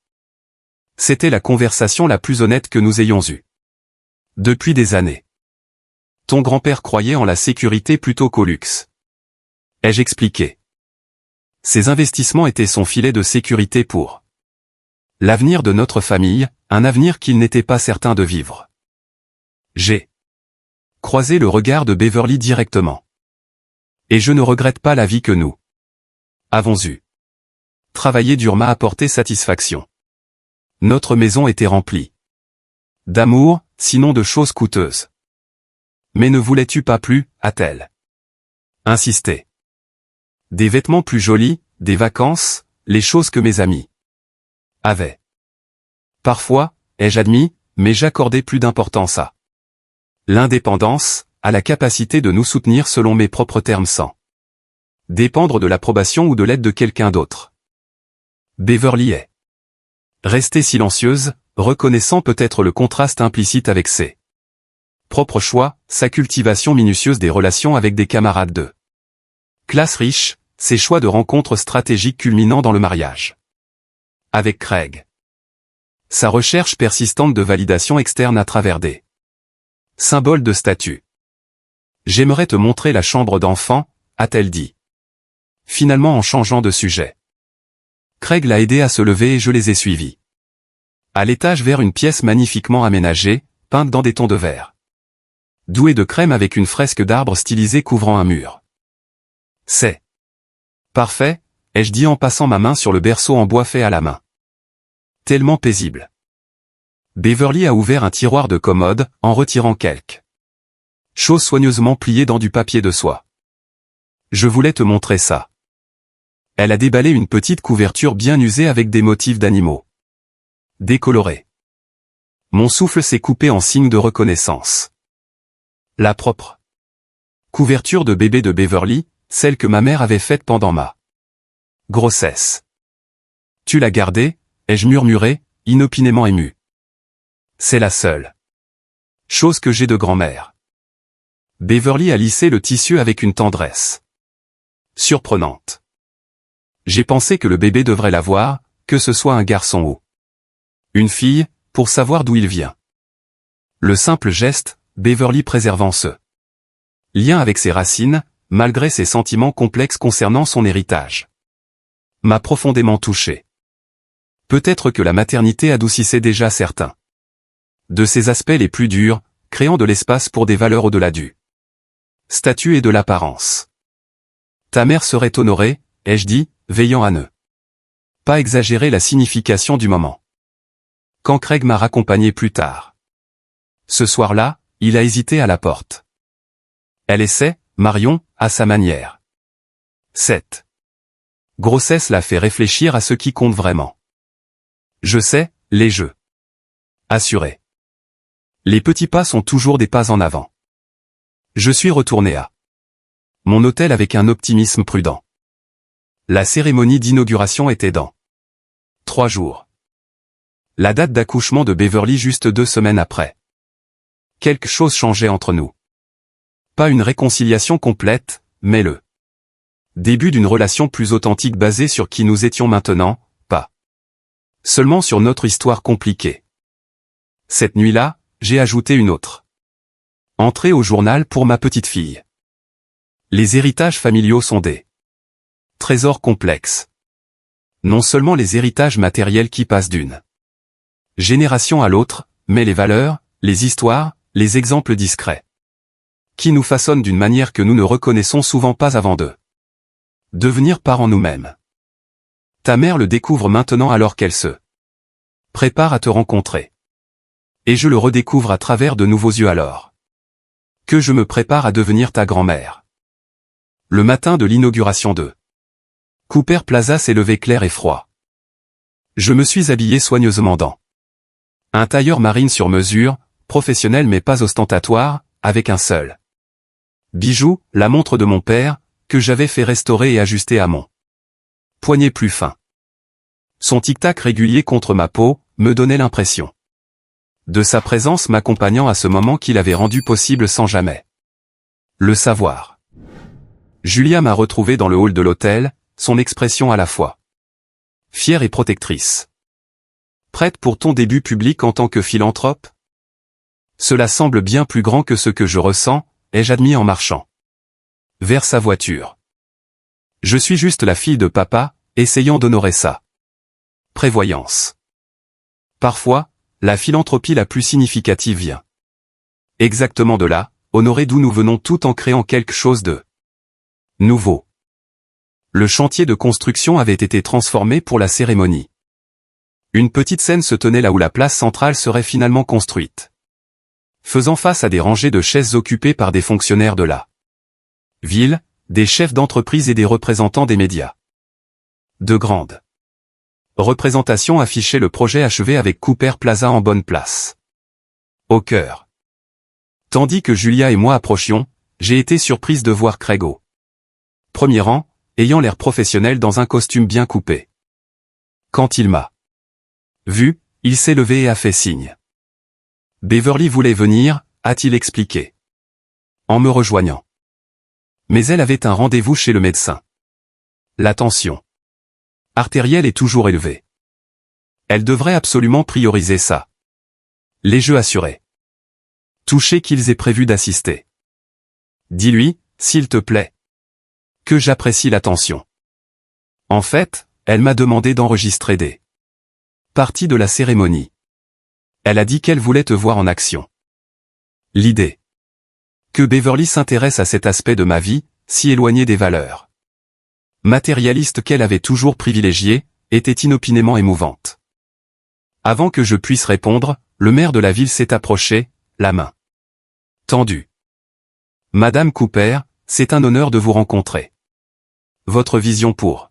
C'était la conversation la plus honnête que nous ayons eue depuis des années. Ton grand-père croyait en la sécurité plutôt qu'au luxe. Ai-je expliqué? Ses investissements étaient son filet de sécurité pour l'avenir de notre famille, un avenir qu'il n'était pas certain de vivre. J'ai croisé le regard de Beverly directement. Et je ne regrette pas la vie que nous avons eue. Travailler dur m'a apporté satisfaction. Notre maison était remplie d'amour, sinon de choses coûteuses. Mais ne voulais-tu pas plus, a-t-elle insisté. Des vêtements plus jolis, des vacances, les choses que mes amis avaient. Parfois, ai-je admis, mais j'accordais plus d'importance à l'indépendance, à la capacité de nous soutenir selon mes propres termes sans dépendre de l'approbation ou de l'aide de quelqu'un d'autre. Beverly est restée silencieuse, reconnaissant peut-être le contraste implicite avec ses propres choix, sa cultivation minutieuse des relations avec des camarades de classe riche, ses choix de rencontres stratégiques culminant dans le mariage avec Craig. Sa recherche persistante de validation externe à travers des symboles de statut. J'aimerais te montrer la chambre d'enfant, a-t-elle dit. Finalement en changeant de sujet. Craig l'a aidé à se lever et je les ai suivis. À l'étage vers une pièce magnifiquement aménagée, peinte dans des tons de vert douée de crème avec une fresque d'arbres stylisée couvrant un mur. C'est parfait, ai-je dit en passant ma main sur le berceau en bois fait à la main. Tellement paisible. Beverly a ouvert un tiroir de commode, en retirant quelques choses soigneusement pliées dans du papier de soie. Je voulais te montrer ça. Elle a déballé une petite couverture bien usée avec des motifs d'animaux décolorés. Mon souffle s'est coupé en signe de reconnaissance. La propre couverture de bébé de Beverly, celle que ma mère avait faite pendant ma grossesse. Tu l'as gardée, ai-je murmuré, inopinément ému. C'est la seule chose que j'ai de grand-mère. Beverly a lissé le tissu avec une tendresse surprenante. J'ai pensé que le bébé devrait l'avoir, que ce soit un garçon ou une fille, pour savoir d'où il vient. Le simple geste, Beverly préservant ce lien avec ses racines, malgré ses sentiments complexes concernant son héritage, m'a profondément touché. Peut-être que la maternité adoucissait déjà certains de ses aspects les plus durs, créant de l'espace pour des valeurs au-delà du statut et de l'apparence. Ta mère serait honorée, ai-je dit, veillant à ne pas exagérer la signification du moment. Quand Craig m'a raccompagné plus tard. Ce soir-là, il a hésité à la porte. Elle essaie, Marion, à sa manière. Cette grossesse l'a fait réfléchir à ce qui compte vraiment. Je sais, les jeux. Assuré. Les petits pas sont toujours des pas en avant. Je suis retourné à mon hôtel avec un optimisme prudent. La cérémonie d'inauguration était dans 3 jours. La date d'accouchement de Beverly juste 2 semaines après. Quelque chose changeait entre nous. Pas une réconciliation complète, mais le début d'une relation plus authentique basée sur qui nous étions maintenant, pas seulement sur notre histoire compliquée. Cette nuit-là, j'ai ajouté une autre entrée au journal pour ma petite fille. Les héritages familiaux sont des trésors complexes. Non seulement les héritages matériels qui passent d'une génération à l'autre, mais les valeurs, les histoires, les exemples discrets qui nous façonnent d'une manière que nous ne reconnaissons souvent pas avant de devenir parents nous-mêmes. Ta mère le découvre maintenant alors qu'elle se prépare à te rencontrer. Et je le redécouvre à travers de nouveaux yeux alors que je me prépare à devenir ta grand-mère. Le matin de l'inauguration de Cooper Plaza s'est levé clair et froid. Je me suis habillé soigneusement dans un tailleur marine sur mesure, professionnel mais pas ostentatoire, avec un seul bijou, la montre de mon père, que j'avais fait restaurer et ajuster à mon poignet plus fin. Son tic-tac régulier contre ma peau me donnait l'impression de sa présence m'accompagnant à ce moment qu'il avait rendu possible sans jamais le savoir. Julia m'a retrouvé dans le hall de l'hôtel, son expression à la fois fière et protectrice. Prête pour ton début public en tant que philanthrope? Cela semble bien plus grand que ce que je ressens, ai-je admis en marchant vers sa voiture. Je suis juste la fille de papa, essayant d'honorer ça. Prévoyance. Parfois, la philanthropie la plus significative vient exactement de là, honorer d'où nous venons tout en créant quelque chose de nouveau. Le chantier de construction avait été transformé pour la cérémonie. Une petite scène se tenait là où la place centrale serait finalement construite, faisant face à des rangées de chaises occupées par des fonctionnaires de la ville, des chefs d'entreprise et des représentants des médias. De grandes représentations affichaient le projet achevé avec Cooper Plaza en bonne place, au cœur. Tandis que Julia et moi approchions, j'ai été surprise de voir Craig au premier rang, ayant l'air professionnel dans un costume bien coupé. Quand il m'a vu, il s'est levé et a fait signe. Beverly voulait venir, a-t-il expliqué, en me rejoignant. Mais elle avait un rendez-vous chez le médecin. La tension artérielle est toujours élevée. Elle devrait absolument prioriser ça. Les jeux assurés. Touché qu'ils aient prévu d'assister. Dis-lui, s'il te plaît, que j'apprécie l'attention. En fait, elle m'a demandé d'enregistrer des parties de la cérémonie. Elle a dit qu'elle voulait te voir en action. L'idée que Beverly s'intéresse à cet aspect de ma vie, si éloigné des valeurs matérialistes qu'elle avait toujours privilégiées, était inopinément émouvante. Avant que je puisse répondre, le maire de la ville s'est approché, la main tendue. Madame Cooper, c'est un honneur de vous rencontrer. Votre vision pour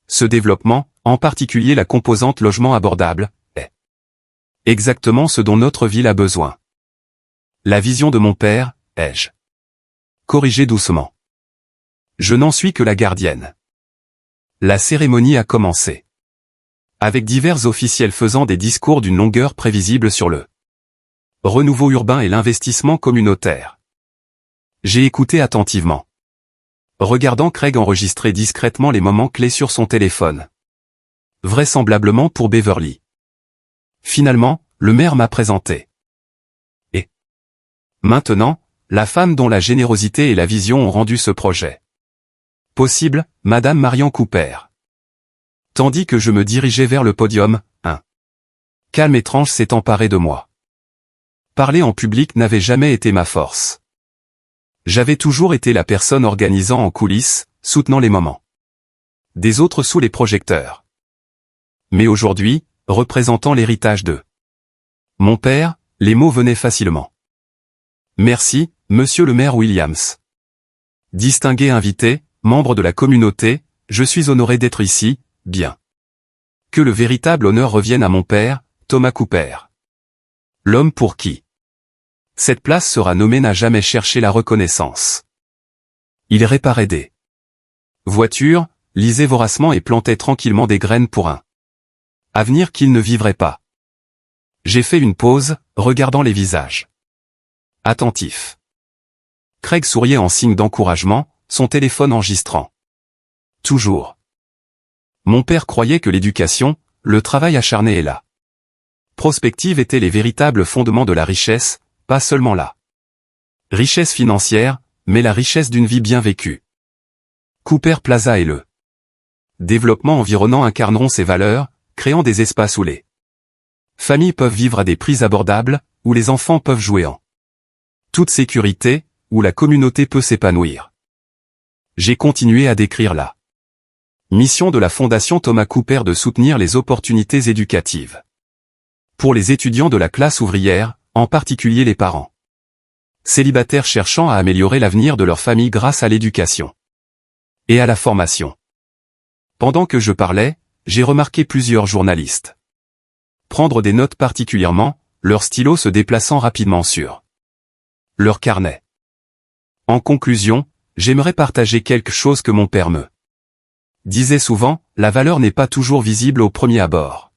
ce développement, en particulier la composante logement abordable, est exactement ce dont notre ville a besoin. La vision de mon père, ai-je corrigé doucement. Je n'en suis que la gardienne. La cérémonie a commencé, avec divers officiels faisant des discours d'une longueur prévisible sur le renouveau urbain et l'investissement communautaire. J'ai écouté attentivement, regardant Craig enregistrer discrètement les moments clés sur son téléphone. Vraisemblablement pour Beverly. Finalement, le maire m'a présenté. Et maintenant, la femme dont la générosité et la vision ont rendu ce projet possible, Madame Marion Cooper. Tandis que je me dirigeais vers le podium, un calme étrange s'est emparé de moi. Parler en public n'avait jamais été ma force. J'avais toujours été la personne organisant en coulisses, soutenant les moments des autres sous les projecteurs. Mais aujourd'hui, représentant l'héritage de mon père, les mots venaient facilement. Merci, monsieur le maire Williams. Distingué invité, membre de la communauté, je suis honoré d'être ici, bien que le véritable honneur revienne à mon père, Thomas Cooper. L'homme pour qui cette place sera nommée n'a jamais cherché la reconnaissance. Il réparait des voitures, lisait voracement et plantait tranquillement des graines pour un avenir qu'il ne vivrait pas. J'ai fait une pause, regardant les visages attentifs. Craig souriait en signe d'encouragement, son téléphone enregistrant. Toujours. Mon père croyait que l'éducation, le travail acharné et la prospective étaient les véritables fondements de la richesse, pas seulement la richesse financière, mais la richesse d'une vie bien vécue. Cooper Plaza et le développement environnant incarneront ces valeurs, créant des espaces où les familles peuvent vivre à des prix abordables, où les enfants peuvent jouer en toute sécurité, où la communauté peut s'épanouir. J'ai continué à décrire la mission de la Fondation Thomas Cooper de soutenir les opportunités éducatives pour les étudiants de la classe ouvrière, en particulier les parents célibataires cherchant à améliorer l'avenir de leur famille grâce à l'éducation et à la formation. Pendant que je parlais, j'ai remarqué plusieurs journalistes prendre des notes particulièrement, leur stylo se déplaçant rapidement sur leur carnet. En conclusion, j'aimerais partager quelque chose que mon père me disait souvent, la valeur n'est pas toujours visible au premier abord.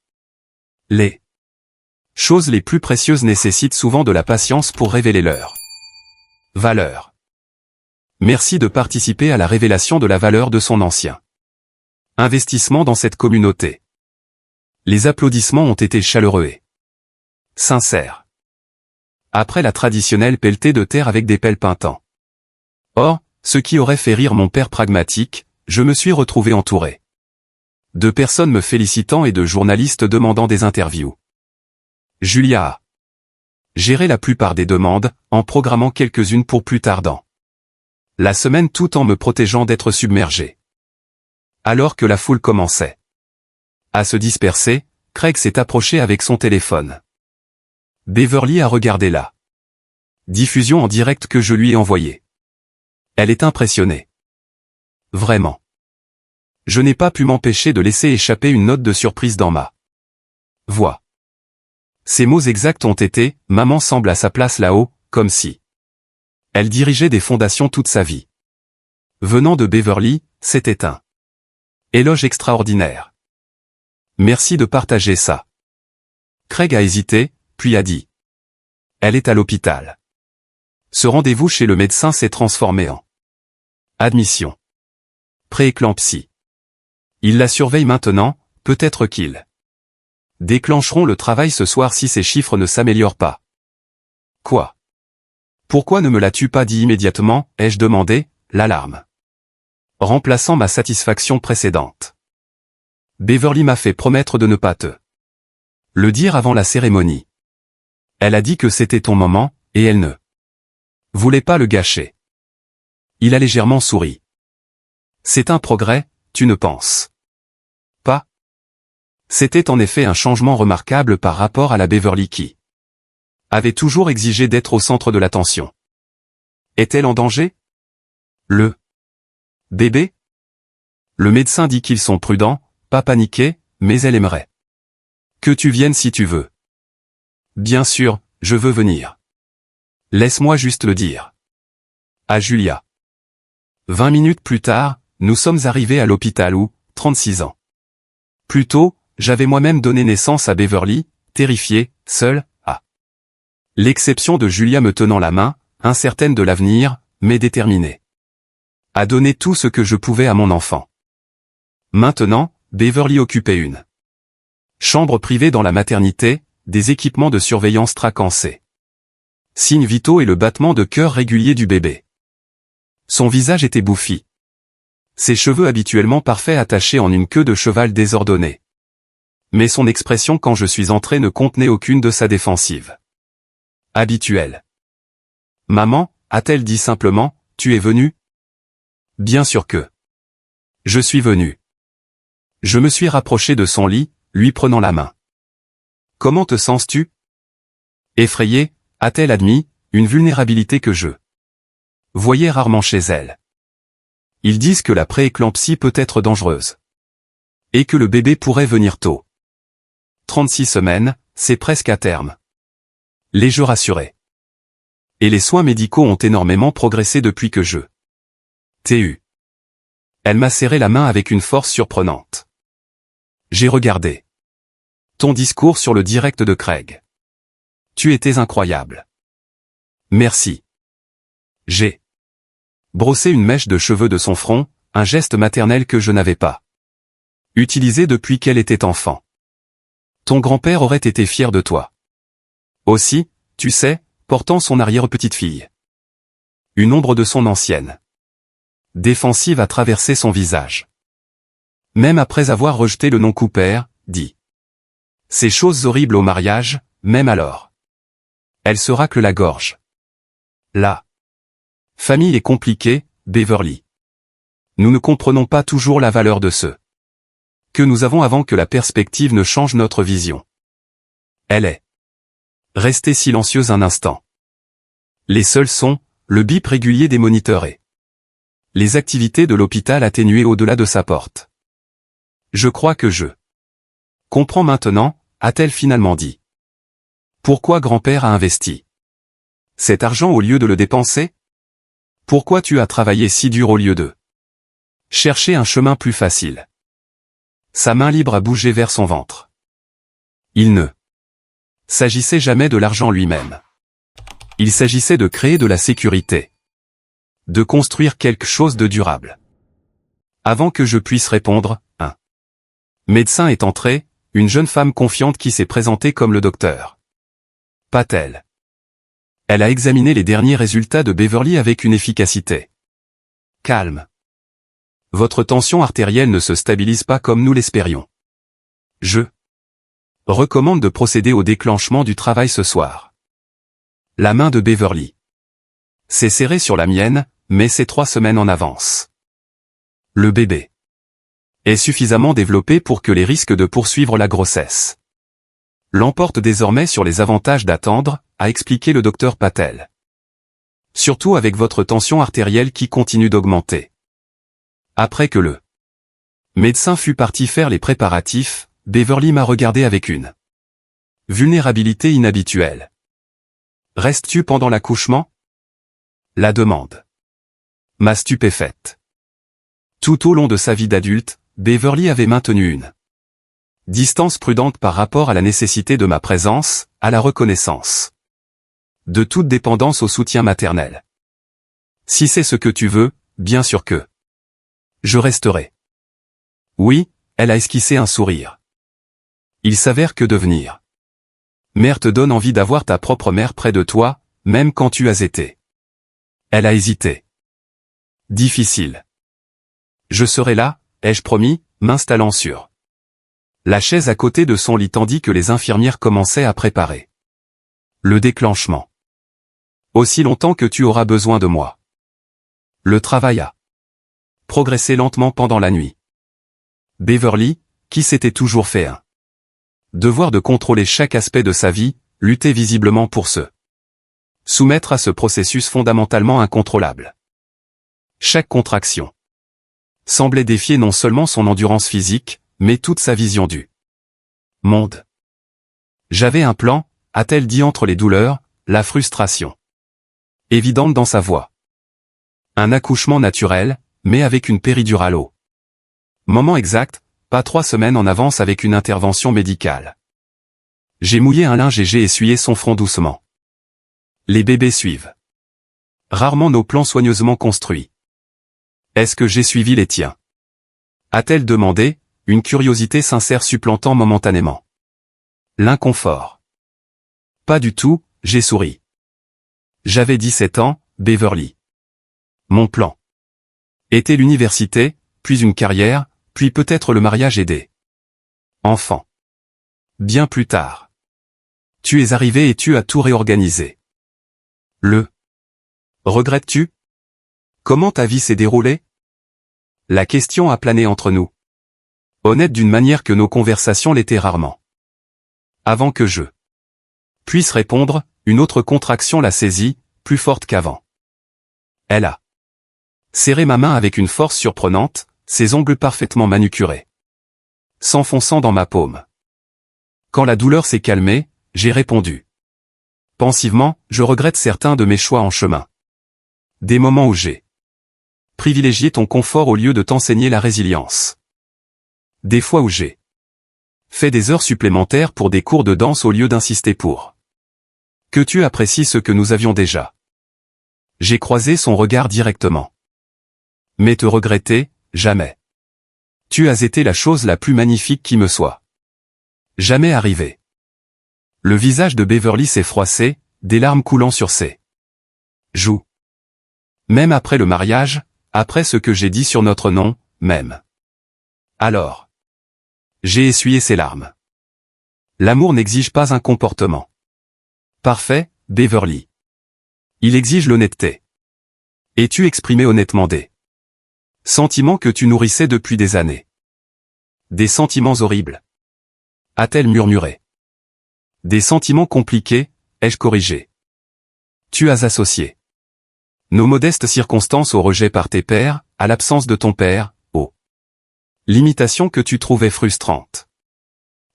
Les choses les plus précieuses nécessitent souvent de la patience pour révéler leur valeur. Merci de participer à la révélation de la valeur de son ancien investissement dans cette communauté. Les applaudissements ont été chaleureux et sincères. Après la traditionnelle pelletée de terre avec des pelles pintants. Or, ce qui aurait fait rire mon père pragmatique, je me suis retrouvé entouré de personnes me félicitant et de journalistes demandant des interviews. Julia a géré la plupart des demandes, en programmant quelques-unes pour plus tard dans la semaine tout en me protégeant d'être submergé. Alors que la foule commençait à se disperser, Craig s'est approché avec son téléphone. Beverly a regardé la diffusion en direct que je lui ai envoyée. Elle est impressionnée. Vraiment. Je n'ai pas pu m'empêcher de laisser échapper une note de surprise dans ma voix. Ses mots exacts ont été « Maman semble à sa place là-haut, comme si elle dirigeait des fondations toute sa vie. » Venant de Beverly, c'était un éloge extraordinaire. Merci de partager ça. Craig a hésité, puis a dit. Elle est à l'hôpital. Ce rendez-vous chez le médecin s'est transformé en admission. Prééclampsie. Il la surveille maintenant, peut-être qu'ils déclencheront le travail ce soir si ces chiffres ne s'améliorent pas. Quoi? Pourquoi ne me l'as-tu pas dit immédiatement, ai-je demandé, l'alarme remplaçant ma satisfaction précédente. Beverly m'a fait promettre de ne pas te le dire avant la cérémonie. Elle a dit que c'était ton moment, et elle ne voulait pas le gâcher. Il a légèrement souri. C'est un progrès, tu ne penses pas? C'était en effet un changement remarquable par rapport à la Beverly qui avait toujours exigé d'être au centre de l'attention. Est-elle en danger? Le bébé? Le médecin dit qu'ils sont prudents, pas paniqués, mais elle aimerait que tu viennes si tu veux. Bien sûr, je veux venir. Laisse-moi juste le dire. À Julia. 20 minutes plus tard, nous sommes arrivés à l'hôpital où, 36 ans plus tôt, j'avais moi-même donné naissance à Beverly, terrifiée, seule, à l'exception de Julia me tenant la main, incertaine de l'avenir, mais déterminée à donner tout ce que je pouvais à mon enfant. Maintenant, Beverly occupait une chambre privée dans la maternité, des équipements de surveillance traquant ses signes vitaux et le battement de cœur régulier du bébé. Son visage était bouffi. Ses cheveux habituellement parfaits attachés en une queue de cheval désordonnée. Mais son expression quand je suis entré ne contenait aucune de sa défensive habituelle. Maman, a-t-elle dit simplement, tu es venue? Bien sûr que je suis venu. Je me suis rapproché de son lit, lui prenant la main. Comment te sens-tu? Effrayée, a-t-elle admis, une vulnérabilité que je voyais rarement chez elle. Ils disent que la prééclampsie peut être dangereuse. Et que le bébé pourrait venir tôt. 36 semaines, c'est presque à terme. L'ai-je rassuré. Et les soins médicaux ont énormément progressé depuis que je t'ai eu. Elle m'a serré la main avec une force surprenante. J'ai regardé ton discours sur le direct de Craig. Tu étais incroyable. Merci. J'ai brossé une mèche de cheveux de son front, un geste maternel que je n'avais pas utilisé depuis qu'elle était enfant. Ton grand-père aurait été fier de toi. Aussi, tu sais, portant son arrière-petite-fille. Une ombre de son ancienne défensive a traversé son visage. Même après avoir rejeté le nom Cooper, dit ces choses horribles au mariage, même alors. Elle se racle la gorge. La famille est compliquée, Beverly. Nous ne comprenons pas toujours la valeur de ce que nous avons avant que la perspective ne change notre vision. Elle est restée silencieuse un instant. Les seuls sons, le bip régulier des moniteurs et les activités de l'hôpital atténuées au-delà de sa porte. Je crois que je comprends maintenant, a-t-elle finalement dit. Pourquoi grand-père a investi cet argent au lieu de le dépenser? Pourquoi tu as travaillé si dur au lieu de chercher un chemin plus facile? Sa main libre a bougé vers son ventre. Il ne s'agissait jamais de l'argent lui-même. Il s'agissait de créer de la sécurité. De construire quelque chose de durable. Avant que je puisse répondre, un médecin est entré, une jeune femme confiante qui s'est présentée comme le docteur Patel. Elle a examiné les derniers résultats de Beverly avec une efficacité calme. Votre tension artérielle ne se stabilise pas comme nous l'espérions. Je recommande de procéder au déclenchement du travail ce soir. La main de Beverly s'est serrée sur la mienne, mais c'est 3 semaines en avance. Le bébé est suffisamment développé pour que les risques de poursuivre la grossesse l'emportent désormais sur les avantages d'attendre, a expliqué le docteur Patel. Surtout avec votre tension artérielle qui continue d'augmenter. Après que le médecin fut parti faire les préparatifs, Beverly m'a regardé avec une vulnérabilité inhabituelle. Restes-tu pendant l'accouchement? La demande m'a stupéfaite. Tout au long de sa vie d'adulte, Beverly avait maintenu une distance prudente par rapport à la nécessité de ma présence, à la reconnaissance de toute dépendance au soutien maternel. Si c'est ce que tu veux, bien sûr que je resterai. Oui, elle a esquissé un sourire. Il s'avère que devenir mère te donne envie d'avoir ta propre mère près de toi, même quand tu as été. Elle a hésité. Difficile. Je serai là, ai-je promis, m'installant sur la chaise à côté de son lit tandis que les infirmières commençaient à préparer le déclenchement. Aussi longtemps que tu auras besoin de moi. Le travail a progressé lentement pendant la nuit. Beverly, qui s'était toujours fait un devoir de contrôler chaque aspect de sa vie, luttait visiblement pour se soumettre à ce processus fondamentalement incontrôlable. Chaque contraction semblait défier non seulement son endurance physique, mais toute sa vision du monde. J'avais un plan, a-t-elle dit entre les douleurs, la frustration évidente dans sa voix. Un accouchement naturel, mais avec une péridurale au moment exact, pas 3 semaines en avance avec une intervention médicale. J'ai mouillé un linge et j'ai essuyé son front doucement. Les bébés suivent rarement nos plans soigneusement construits. Est-ce que j'ai suivi les tiens? A-t-elle demandé, une curiosité sincère supplantant momentanément l'inconfort. Pas du tout, j'ai souri. J'avais 17 ans, Beverly. Mon plan était l'université, puis une carrière, puis peut-être le mariage et des enfants. Bien plus tard. Tu es arrivé et tu as tout réorganisé. Le regrettes-tu? Comment ta vie s'est déroulée? La question a plané entre nous. Honnête d'une manière que nos conversations l'étaient rarement. Avant que je puisse répondre, une autre contraction l'a saisie, plus forte qu'avant. Elle a serré ma main avec une force surprenante, ses ongles parfaitement manucurés, s'enfonçant dans ma paume. Quand la douleur s'est calmée, j'ai répondu. Pensivement, je regrette certains de mes choix en chemin. Des moments où j'ai privilégié ton confort au lieu de t'enseigner la résilience. Des fois où j'ai fait des heures supplémentaires pour des cours de danse au lieu d'insister pour que tu apprécies ce que nous avions déjà. J'ai croisé son regard directement. Mais te regretter, jamais. Tu as été la chose la plus magnifique qui me soit jamais arrivée. Le visage de Beverly s'est froissé, des larmes coulant sur ses joues. Même après le mariage, après ce que j'ai dit sur notre nom, même. Alors. J'ai essuyé ses larmes. L'amour n'exige pas un comportement parfait, Beverly. Il exige l'honnêteté. Et tu exprimais honnêtement des sentiments que tu nourrissais depuis des années. Des sentiments horribles. A-t-elle murmuré. Des sentiments compliqués, ai-je corrigé. Tu as associé nos modestes circonstances au rejet par tes pères, à l'absence de ton père, aux limitations que tu trouvais frustrantes.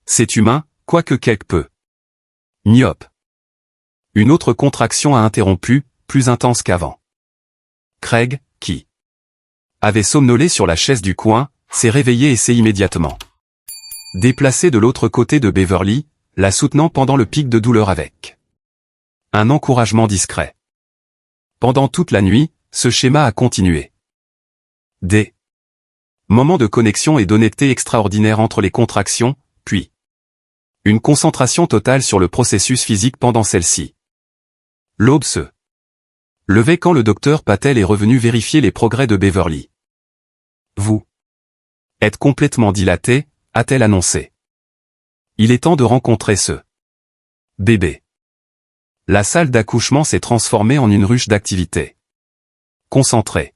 C'est humain, quoique quelque peu myope. Une autre contraction a interrompu, plus intense qu'avant. Craig, qui avait somnolé sur la chaise du coin, s'est réveillé et s'est immédiatement déplacé de l'autre côté de Beverly, la soutenant pendant le pic de douleur avec un encouragement discret. Pendant toute la nuit, ce schéma a continué. Des moments de connexion et d'honnêteté extraordinaire entre les contractions, puis une concentration totale sur le processus physique pendant celle-ci. L'aube se levait quand le docteur Patel est revenu vérifier les progrès de Beverly. Vous êtes complètement dilaté, a-t-elle annoncé. Il est temps de rencontrer ce bébé. La salle d'accouchement s'est transformée en une ruche d'activité. Concentrée.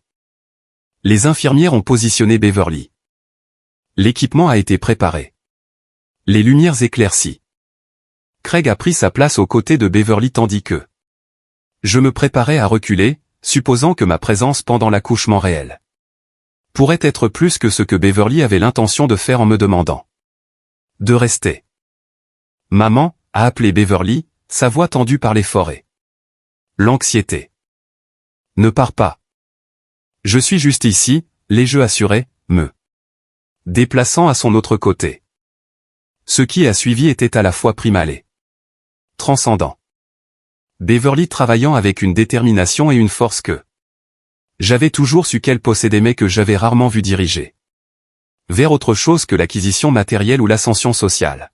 Les infirmières ont positionné Beverly. L'équipement a été préparé. Les lumières éclaircies. Craig a pris sa place aux côtés de Beverly tandis que je me préparais à reculer, supposant que ma présence pendant l'accouchement réel pourrait être plus que ce que Beverly avait l'intention de faire en me demandant de rester. Maman, a appelé Beverly, sa voix tendue par les forêts. L'anxiété. Ne pars pas. Je suis juste ici, les jeux assurés, me déplaçant à son autre côté. Ce qui a suivi était à la fois primal et transcendant. Beverly travaillant avec une détermination et une force que j'avais toujours su qu'elle possédait mais que j'avais rarement vu diriger vers autre chose que l'acquisition matérielle ou l'ascension sociale.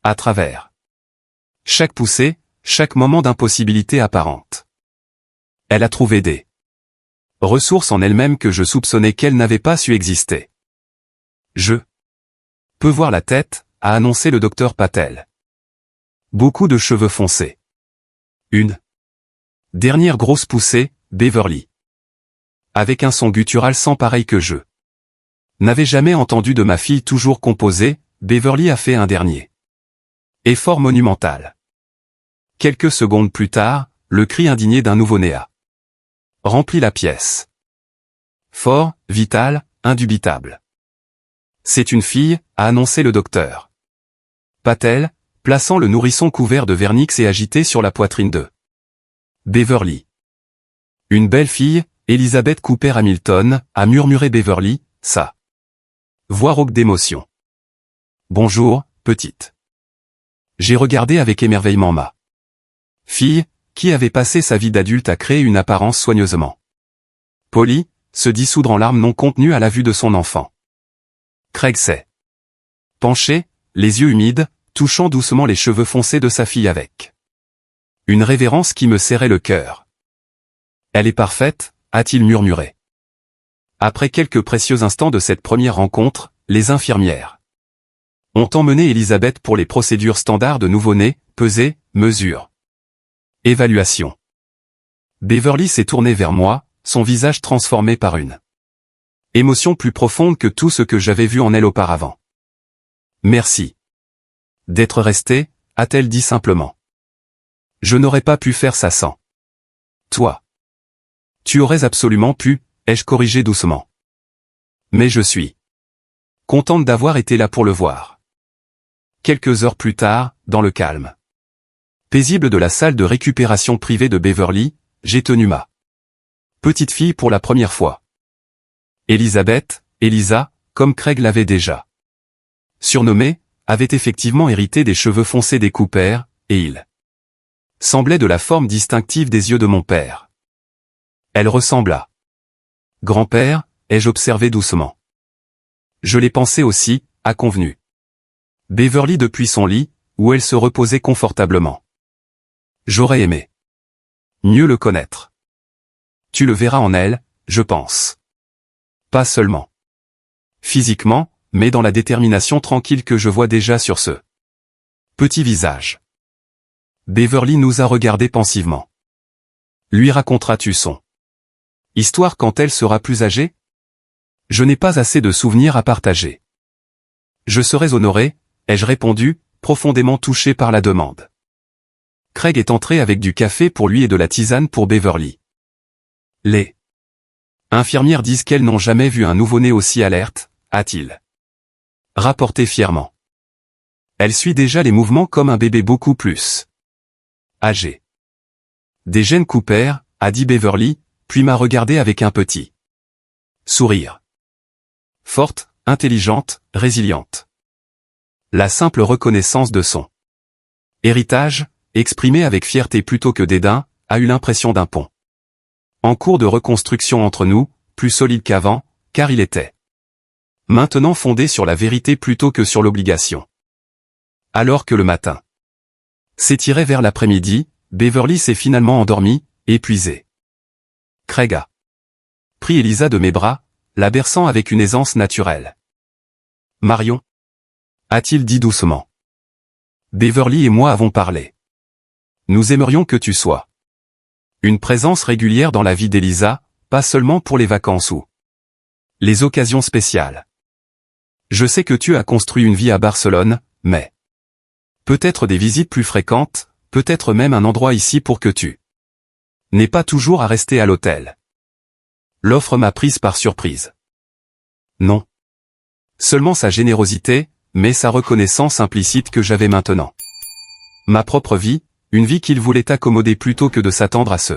À travers chaque poussée, chaque moment d'impossibilité apparente, elle a trouvé des ressources en elle-même que je soupçonnais qu'elle n'avait pas su exister. Je peux voir la tête, a annoncé le docteur Patel. Beaucoup de cheveux foncés. Une dernière grosse poussée, Beverly. Avec un son guttural sans pareil que je n'avais jamais entendu de ma fille toujours composée, Beverly a fait un dernier effort monumental. Quelques secondes plus tard, le cri indigné d'un nouveau-né a rempli la pièce. Fort, vital, indubitable. C'est une fille, a annoncé le docteur Patel, plaçant le nourrisson couvert de vernix et agité sur la poitrine de Beverly. Une belle fille, Elizabeth Cooper Hamilton, a murmuré Beverly, sa voix rauque d'émotion. Bonjour, petite. J'ai regardé avec émerveillement ma fille, qui avait passé sa vie d'adulte à créer une apparence soigneusement polie, se dissoudre en larmes non contenues à la vue de son enfant. Craig s'est penché, les yeux humides, touchant doucement les cheveux foncés de sa fille avec une révérence qui me serrait le cœur. Elle est parfaite, a-t-il murmuré. Après quelques précieux instants de cette première rencontre, les infirmières ont emmené Elisabeth pour les procédures standards de nouveau-né, pesée, mesure, évaluation. Beverly s'est tournée vers moi, son visage transformé par une émotion plus profonde que tout ce que j'avais vu en elle auparavant. Merci d'être resté, a-t-elle dit simplement. Je n'aurais pas pu faire ça sans toi. Tu aurais absolument pu, ai-je corrigé doucement. Mais je suis contente d'avoir été là pour le voir. Quelques heures plus tard, dans le calme paisible de la salle de récupération privée de Beverly, j'ai tenu ma petite fille pour la première fois. Elisabeth, Elisa, comme Craig l'avait déjà surnommée, avait effectivement hérité des cheveux foncés des Cooper, et il semblait de la forme distinctive des yeux de mon père. Elle ressembla. Grand-père, ai-je observé doucement. Je l'ai pensé aussi, a convenu Beverly depuis son lit, où elle se reposait confortablement. J'aurais aimé mieux le connaître. Tu le verras en elle, je pense. Pas seulement physiquement, mais dans la détermination tranquille que je vois déjà sur ce petit visage. Beverly nous a regardés pensivement. Lui raconteras-tu son histoire quand elle sera plus âgée? Je n'ai pas assez de souvenirs à partager. Je serais honoré, ai-je répondu, profondément touché par la demande. Craig est entré avec du café pour lui et de la tisane pour Beverly. Les infirmières disent qu'elles n'ont jamais vu un nouveau-né aussi alerte, a-t-il rapporté fièrement. Elle suit déjà les mouvements comme un bébé beaucoup plus âgée. Des gènes Cooper, a dit Beverly, puis m'a regardé avec un petit sourire. Forte, intelligente, résiliente. La simple reconnaissance de son héritage, exprimé avec fierté plutôt que dédain, a eu l'impression d'un pont en cours de reconstruction entre nous, plus solide qu'avant, car il était maintenant fondé sur la vérité plutôt que sur l'obligation. Alors que le matin s'étirait vers l'après-midi, Beverly s'est finalement endormie, épuisée. Craig a pris Elisa de mes bras, la berçant avec une aisance naturelle. « Marion » a-t-il dit doucement. Beverly et moi avons parlé. Nous aimerions que tu sois une présence régulière dans la vie d'Elisa, pas seulement pour les vacances ou les occasions spéciales. Je sais que tu as construit une vie à Barcelone, mais peut-être des visites plus fréquentes, peut-être même un endroit ici pour que tu n'aies pas toujours à rester à l'hôtel. L'offre m'a prise par surprise. Non. Seulement sa générosité, mais sa reconnaissance implicite que j'avais maintenant ma propre vie, une vie qu'il voulait accommoder plutôt que de s'attendre à ce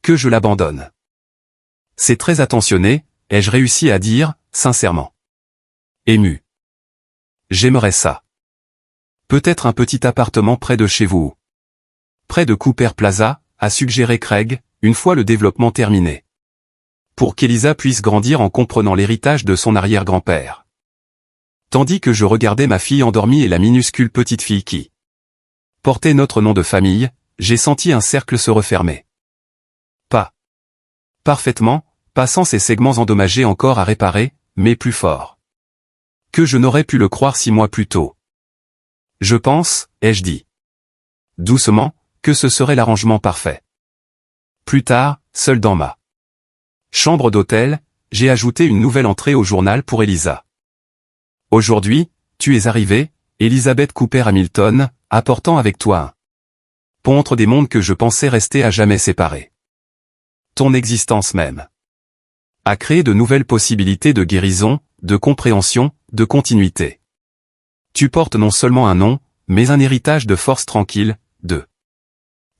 que je l'abandonne. C'est très attentionné, ai-je réussi à dire, sincèrement. Ému. J'aimerais ça. Peut-être un petit appartement près de chez vous. Près de Cooper Plaza, a suggéré Craig, une fois le développement terminé. Pour qu'Elisa puisse grandir en comprenant l'héritage de son arrière-grand-père. Tandis que je regardais ma fille endormie et la minuscule petite fille qui portait notre nom de famille, j'ai senti un cercle se refermer. Pas parfaitement, pas sans ces segments endommagés encore à réparer, mais plus fort que je n'aurais pu le croire 6 mois plus tôt. Je pense, ai-je dit doucement, que ce serait l'arrangement parfait. Plus tard, seul dans ma chambre d'hôtel, j'ai ajouté une nouvelle entrée au journal pour Elisa. Aujourd'hui, tu es arrivée, Elizabeth Cooper Hamilton, apportant avec toi un pont entre des mondes que je pensais rester à jamais séparés. Ton existence même a créé de nouvelles possibilités de guérison, de compréhension, de continuité. Tu portes non seulement un nom, mais un héritage de force tranquille, de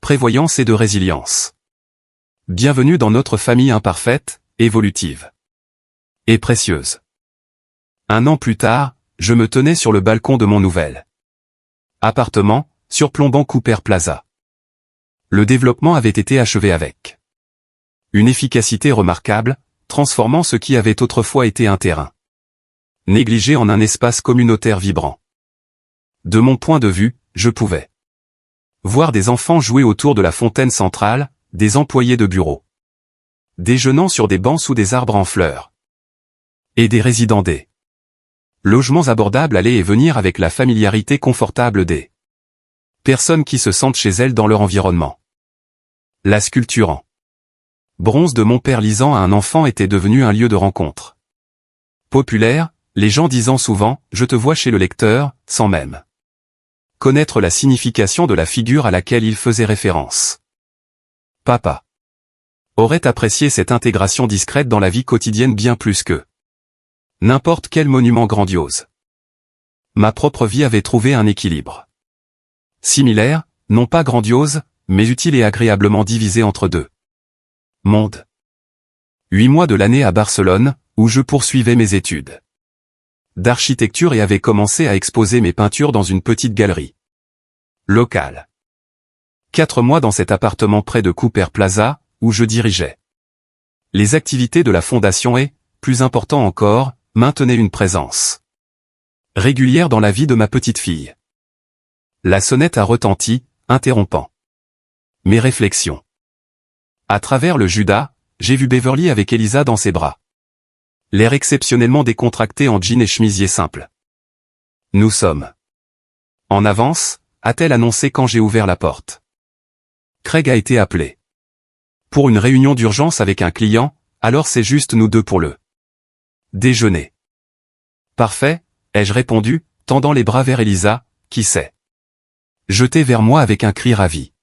prévoyance et de résilience. Bienvenue dans notre famille imparfaite, évolutive et précieuse. 1 an plus tard, je me tenais sur le balcon de mon nouvel appartement, surplombant Cooper Plaza. Le développement avait été achevé avec une efficacité remarquable, transformant ce qui avait autrefois été un terrain négligé en un espace communautaire vibrant. De mon point de vue, je pouvais voir des enfants jouer autour de la fontaine centrale, des employés de bureau déjeunant sur des bancs sous des arbres en fleurs, et des résidents des logements abordables aller et venir avec la familiarité confortable des personnes qui se sentent chez elles dans leur environnement. La sculpture en bronze de mon père lisant à un enfant était devenue un lieu de rencontre populaire, les gens disant souvent « je te vois chez le lecteur », sans même connaître la signification de la figure à laquelle il faisait référence. Papa aurait apprécié cette intégration discrète dans la vie quotidienne bien plus que n'importe quel monument grandiose. Ma propre vie avait trouvé un équilibre similaire, non pas grandiose, mais utile et agréablement divisé entre 2 mondes. 8 mois de l'année à Barcelone, où je poursuivais mes études d'architecture et avais commencé à exposer mes peintures dans une petite galerie locale. 4 mois dans cet appartement près de Cooper Plaza, où je dirigeais les activités de la fondation et, plus important encore, maintenais une présence régulière dans la vie de ma petite fille. La sonnette a retenti, interrompant mes réflexions. À travers le Judas, j'ai vu Beverly avec Elisa dans ses bras. L'air exceptionnellement décontracté en jean et chemisier simple. Nous sommes en avance, a-t-elle annoncé quand j'ai ouvert la porte. Craig a été appelé pour une réunion d'urgence avec un client, alors c'est juste nous 2 pour le déjeuner. Parfait, ai-je répondu, tendant les bras vers Elisa, qui s'est jetée vers moi avec un cri ravi.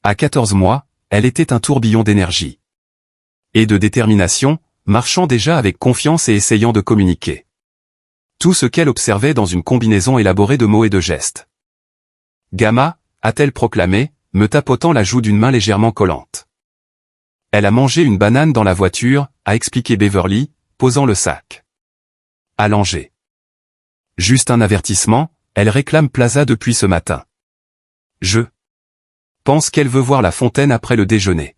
À 14 mois, elle était un tourbillon d'énergie et de détermination, marchant déjà avec confiance et essayant de communiquer tout ce qu'elle observait dans une combinaison élaborée de mots et de gestes. Gamma, a-t-elle proclamé, me tapotant la joue d'une main légèrement collante. Elle a mangé une banane dans la voiture, a expliqué Beverly, posant le sac. Allongé. Juste un avertissement, elle réclame Plaza depuis ce matin. Je pense qu'elle veut voir la fontaine après le déjeuner.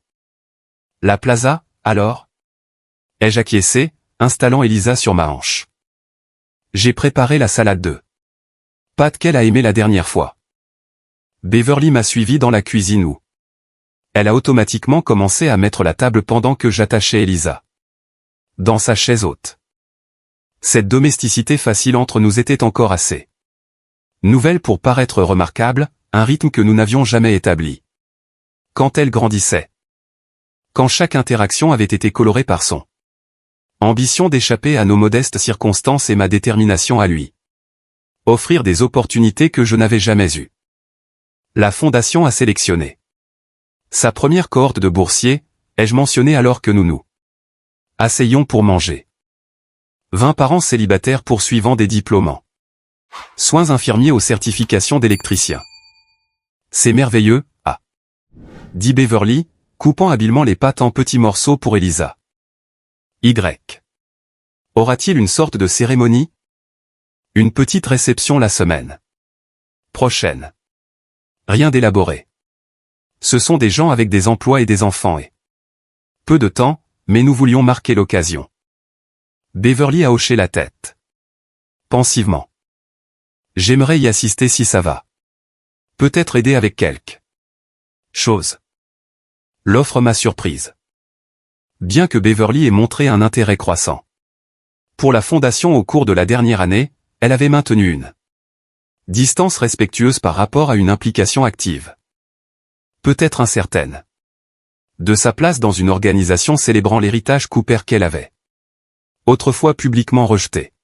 La Plaza, alors? Ai-je acquiescé, installant Elisa sur ma hanche. J'ai préparé la salade de pâtes qu'elle a aimée la dernière fois. Beverly m'a suivi dans la cuisine où elle a automatiquement commencé à mettre la table pendant que j'attachais Elisa dans sa chaise haute. Cette domesticité facile entre nous était encore assez nouvelle pour paraître remarquable, un rythme que nous n'avions jamais établi. Quand elle grandissait. Quand chaque interaction avait été colorée par son ambition d'échapper à nos modestes circonstances et ma détermination à lui offrir des opportunités que je n'avais jamais eues. La Fondation a sélectionné sa première cohorte de boursiers, ai-je mentionné alors que nous asseyions pour manger. 20 parents célibataires poursuivant des diplômes en soins infirmiers aux certifications d'électricien. C'est merveilleux, dit Beverly, coupant habilement les pâtes en petits morceaux pour Elisa. Y. Aura-t-il une sorte de cérémonie? Une petite réception la semaine prochaine. Rien d'élaboré. Ce sont des gens avec des emplois et des enfants et peu de temps, mais nous voulions marquer l'occasion. Beverly a hoché la tête. Pensivement. J'aimerais y assister si ça va. Peut-être aider avec quelque chose. L'offre m'a surprise. Bien que Beverly ait montré un intérêt croissant pour la fondation au cours de la dernière année, elle avait maintenu une distance respectueuse par rapport à une implication active. Peut-être incertaine de sa place dans une organisation célébrant l'héritage Cooper qu'elle avait autrefois publiquement rejeté.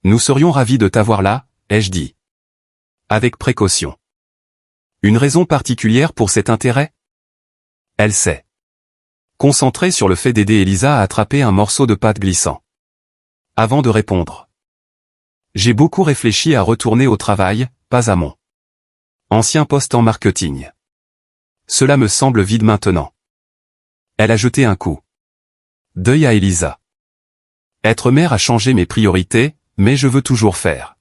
Nous serions ravis de t'avoir là, ai-je dit. Avec précaution. Une raison particulière pour cet intérêt? Elle s'est concentrée sur le fait d'aider Elisa à attraper un morceau de pâte glissant. Avant de répondre. J'ai beaucoup réfléchi à retourner au travail, pas à mon ancien poste en marketing. Cela me semble vide maintenant. Elle a jeté un coup d'œil à Elisa. Être mère a changé mes priorités, mais je veux toujours faire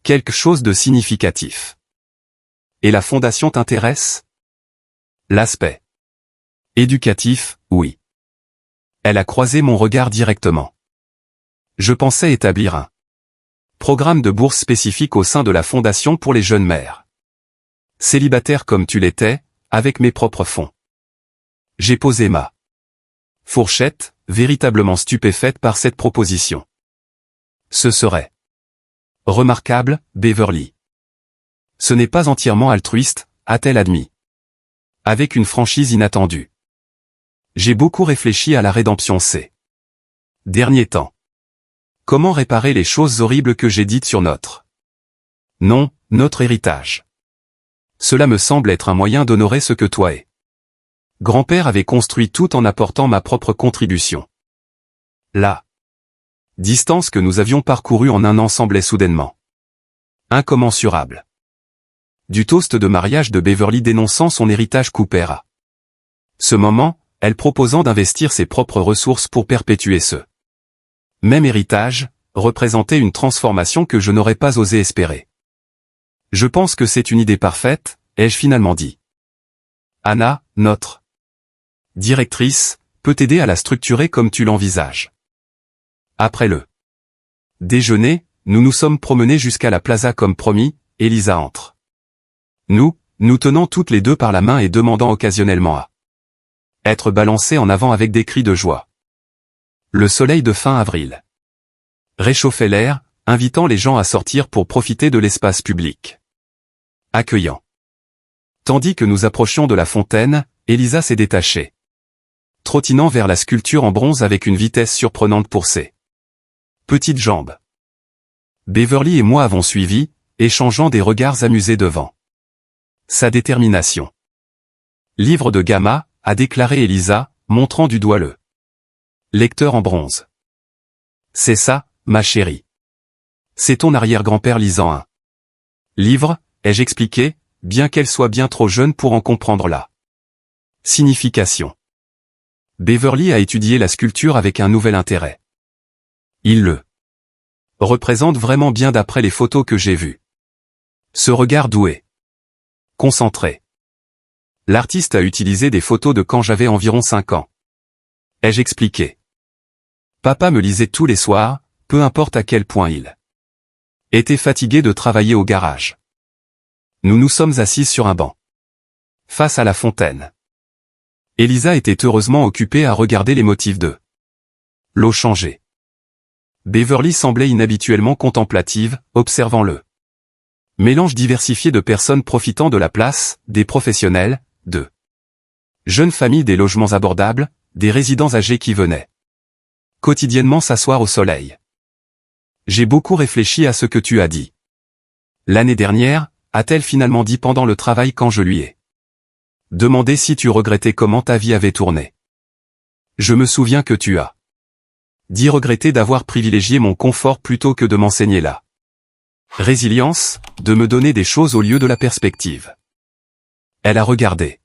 quelque chose de significatif. Et la fondation t'intéresse? L'aspect éducatif, oui. Elle a croisé mon regard directement. Je pensais établir un programme de bourse spécifique au sein de la fondation pour les jeunes mères. Célibataire comme tu l'étais, avec mes propres fonds. J'ai posé ma fourchette, véritablement stupéfaite par cette proposition. Ce serait remarquable, Beverly. Ce n'est pas entièrement altruiste, a-t-elle admis. Avec une franchise inattendue. J'ai beaucoup réfléchi à la rédemption ces derniers temps. Comment réparer les choses horribles que j'ai dites sur notre héritage. Cela me semble être un moyen d'honorer ce que toi et grand-père avait construit tout en apportant ma propre contribution. La distance que nous avions parcourue en un an semblait soudainement incommensurable. Du toast de mariage de Beverly dénonçant son héritage Cooper à ce moment, elle proposant d'investir ses propres ressources pour perpétuer ce même héritage, représentait une transformation que je n'aurais pas osé espérer. Je pense que c'est une idée parfaite, ai-je finalement dit. Anna, notre directrice, peut t'aider à la structurer comme tu l'envisages. Après le déjeuner, nous nous sommes promenés jusqu'à la plaza comme promis, Elisa entre. Nous tenant toutes les deux par la main et demandant occasionnellement à être balancés en avant avec des cris de joie. Le soleil de fin avril réchauffait l'air, invitant les gens à sortir pour profiter de l'espace public accueillant. Tandis que nous approchions de la fontaine, Elisa s'est détachée, trottinant vers la sculpture en bronze avec une vitesse surprenante pour ses petites jambes. Beverly et moi avons suivi, échangeant des regards amusés devant sa détermination. Livre de Gamma, a déclaré Elisa, montrant du doigt le lecteur en bronze. C'est ça, ma chérie. C'est ton arrière-grand-père lisant un livre, ai-je expliqué, bien qu'elle soit bien trop jeune pour en comprendre la signification. Beverly a étudié la sculpture avec un nouvel intérêt. Il le représente vraiment bien d'après les photos que j'ai vues. Ce regard doué, concentré. L'artiste a utilisé des photos de quand j'avais environ 5 ans. Ai-je expliqué? Papa me lisait tous les soirs, peu importe à quel point il était fatigué de travailler au garage. Nous nous sommes assis sur un banc, face à la fontaine. Elisa était heureusement occupée à regarder les motifs de l'eau changer. Beverly semblait inhabituellement contemplative, observant le mélange diversifié de personnes profitant de la place, des professionnels, de jeunes familles, des logements abordables, des résidents âgés qui venaient quotidiennement s'asseoir au soleil. J'ai beaucoup réfléchi à ce que tu as dit. L'année dernière, a-t-elle finalement dit pendant le travail quand je lui ai demandé si tu regrettais comment ta vie avait tourné. Je me souviens que tu as dit regretter d'avoir privilégié mon confort plutôt que de m'enseigner la résilience, de me donner des choses au lieu de la perspective. Elle a regardé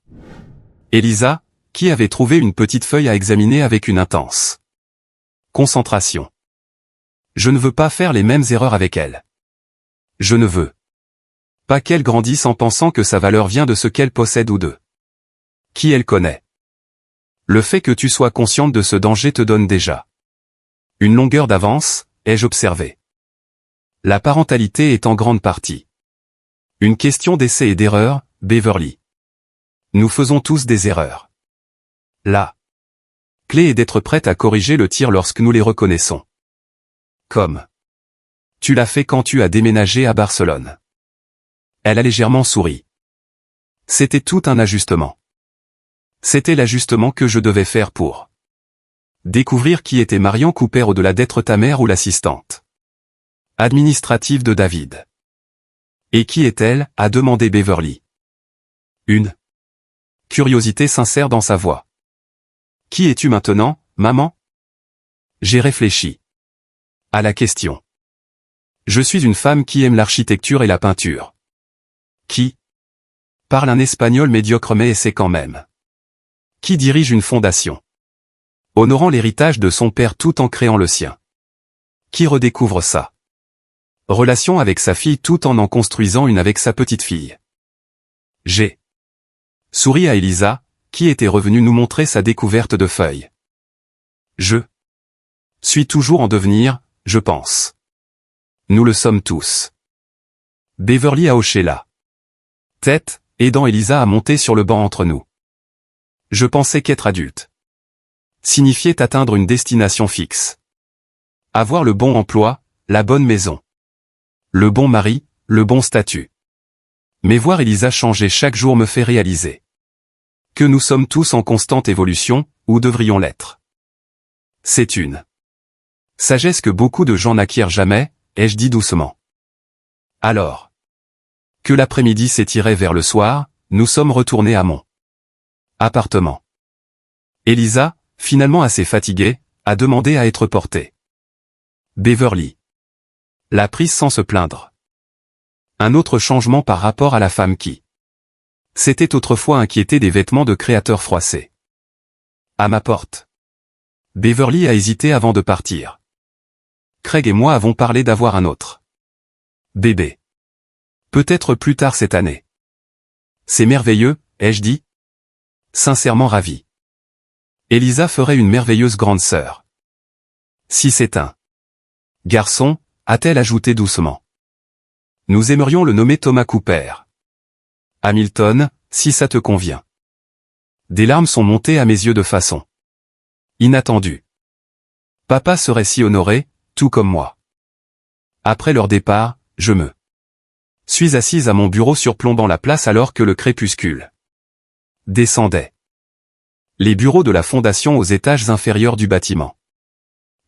Elisa, qui avait trouvé une petite feuille à examiner avec une intense concentration. Je ne veux pas faire les mêmes erreurs avec elle. Je ne veux pas qu'elle grandisse en pensant que sa valeur vient de ce qu'elle possède ou de qui elle connaît. Le fait que tu sois consciente de ce danger te donne déjà une longueur d'avance, ai-je observé. La parentalité est en grande partie une question d'essai et d'erreur, Beverly. Nous faisons tous des erreurs. La clé est d'être prête à corriger le tir lorsque nous les reconnaissons. Comme tu l'as fait quand tu as déménagé à Barcelone. Elle a légèrement souri. C'était tout un ajustement. C'était l'ajustement que je devais faire pour découvrir qui était Marion Cooper au-delà d'être ta mère ou l'assistante administrative de David. Et qui est-elle, a demandé Beverly. Une curiosité sincère dans sa voix. Qui es-tu maintenant, maman? J'ai réfléchi à la question. Je suis une femme qui aime l'architecture et la peinture. Qui parle un espagnol médiocre mais essaie quand même. Qui dirige une fondation, honorant l'héritage de son père tout en créant le sien. Qui redécouvre sa relation avec sa fille tout en construisant une avec sa petite fille. J'ai souri à Elisa, qui était revenue nous montrer sa découverte de feuilles. Je suis toujours en devenir, je pense. Nous le sommes tous. Beverly a hoché la tête, aidant Elisa à monter sur le banc entre nous. Je pensais qu'être adulte signifiait atteindre une destination fixe. Avoir le bon emploi, la bonne maison, le bon mari, le bon statut. Mais voir Elisa changer chaque jour me fait réaliser que nous sommes tous en constante évolution, ou devrions l'être. C'est une sagesse que beaucoup de gens n'acquièrent jamais, ai-je dit doucement. Alors que l'après-midi s'étirait vers le soir, nous sommes retournés à mon appartement. Elisa, finalement assez fatiguée, a demandé à être portée. Beverly l'a prise sans se plaindre. Un autre changement par rapport à la femme qui s'était autrefois inquiétée des vêtements de créateur froissés. À ma porte. Beverly a hésité avant de partir. Craig et moi avons parlé d'avoir un autre bébé. Peut-être plus tard cette année. C'est merveilleux, ai-je dit. Sincèrement ravi. Elisa ferait une merveilleuse grande sœur. Si c'est un garçon, a-t-elle ajouté doucement. Nous aimerions le nommer Thomas Cooper. Hamilton, si ça te convient. Des larmes sont montées à mes yeux de façon inattendue. Papa serait si honoré, tout comme moi. Après leur départ, je me suis assise à mon bureau surplombant la place alors que le crépuscule descendait. Les bureaux de la fondation aux étages inférieurs du bâtiment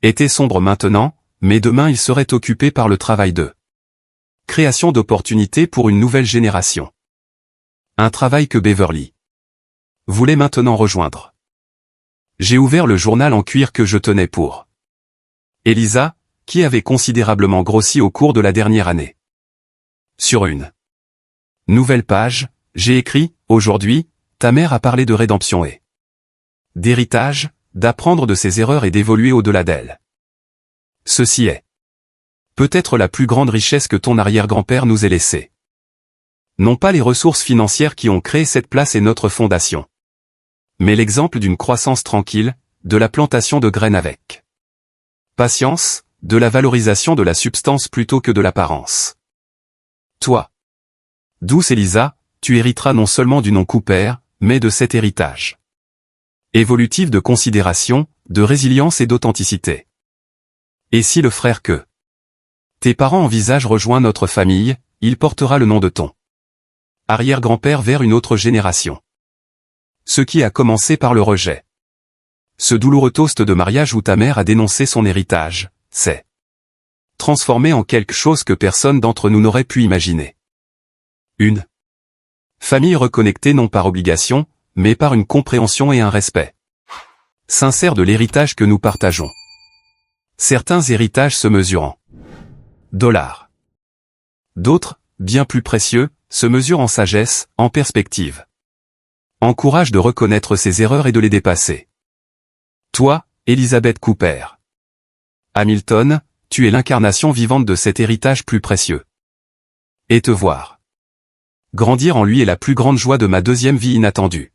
étaient sombres maintenant, mais demain ils seraient occupés par le travail de création d'opportunités pour une nouvelle génération. Un travail que Beverly voulait maintenant rejoindre. J'ai ouvert le journal en cuir que je tenais pour Elisa, qui avait considérablement grossi au cours de la dernière année. Sur une Nouvelle page, j'ai écrit, aujourd'hui, ta mère a parlé de rédemption et d'héritage, d'apprendre de ses erreurs et d'évoluer au-delà d'elles. Ceci est peut-être la plus grande richesse que ton arrière-grand-père nous ait laissée. Non pas les ressources financières qui ont créé cette place et notre fondation, mais l'exemple d'une croissance tranquille, de la plantation de graines avec patience, de la valorisation de la substance plutôt que de l'apparence. Toi, douce Elisa, tu hériteras non seulement du nom Cooper, mais de cet héritage évolutif de considération, de résilience et d'authenticité. Et si le frère que tes parents envisagent rejoint notre famille, il portera le nom de ton arrière-grand-père vers une autre génération. Ce qui a commencé par le rejet. Ce douloureux toast de mariage où ta mère a dénoncé son héritage, s'est transformé en quelque chose que personne d'entre nous n'aurait pu imaginer. Une famille reconnectée non par obligation, mais par une compréhension et un respect sincère de l'héritage que nous partageons. Certains héritages se mesurent en dollars. D'autres, bien plus précieux, se mesurent en sagesse, en perspective. En courage de reconnaître ses erreurs et de les dépasser. Toi, Elizabeth Cooper Hamilton, tu es l'incarnation vivante de cet héritage plus précieux. Et te voir grandir en lui est la plus grande joie de ma deuxième vie inattendue.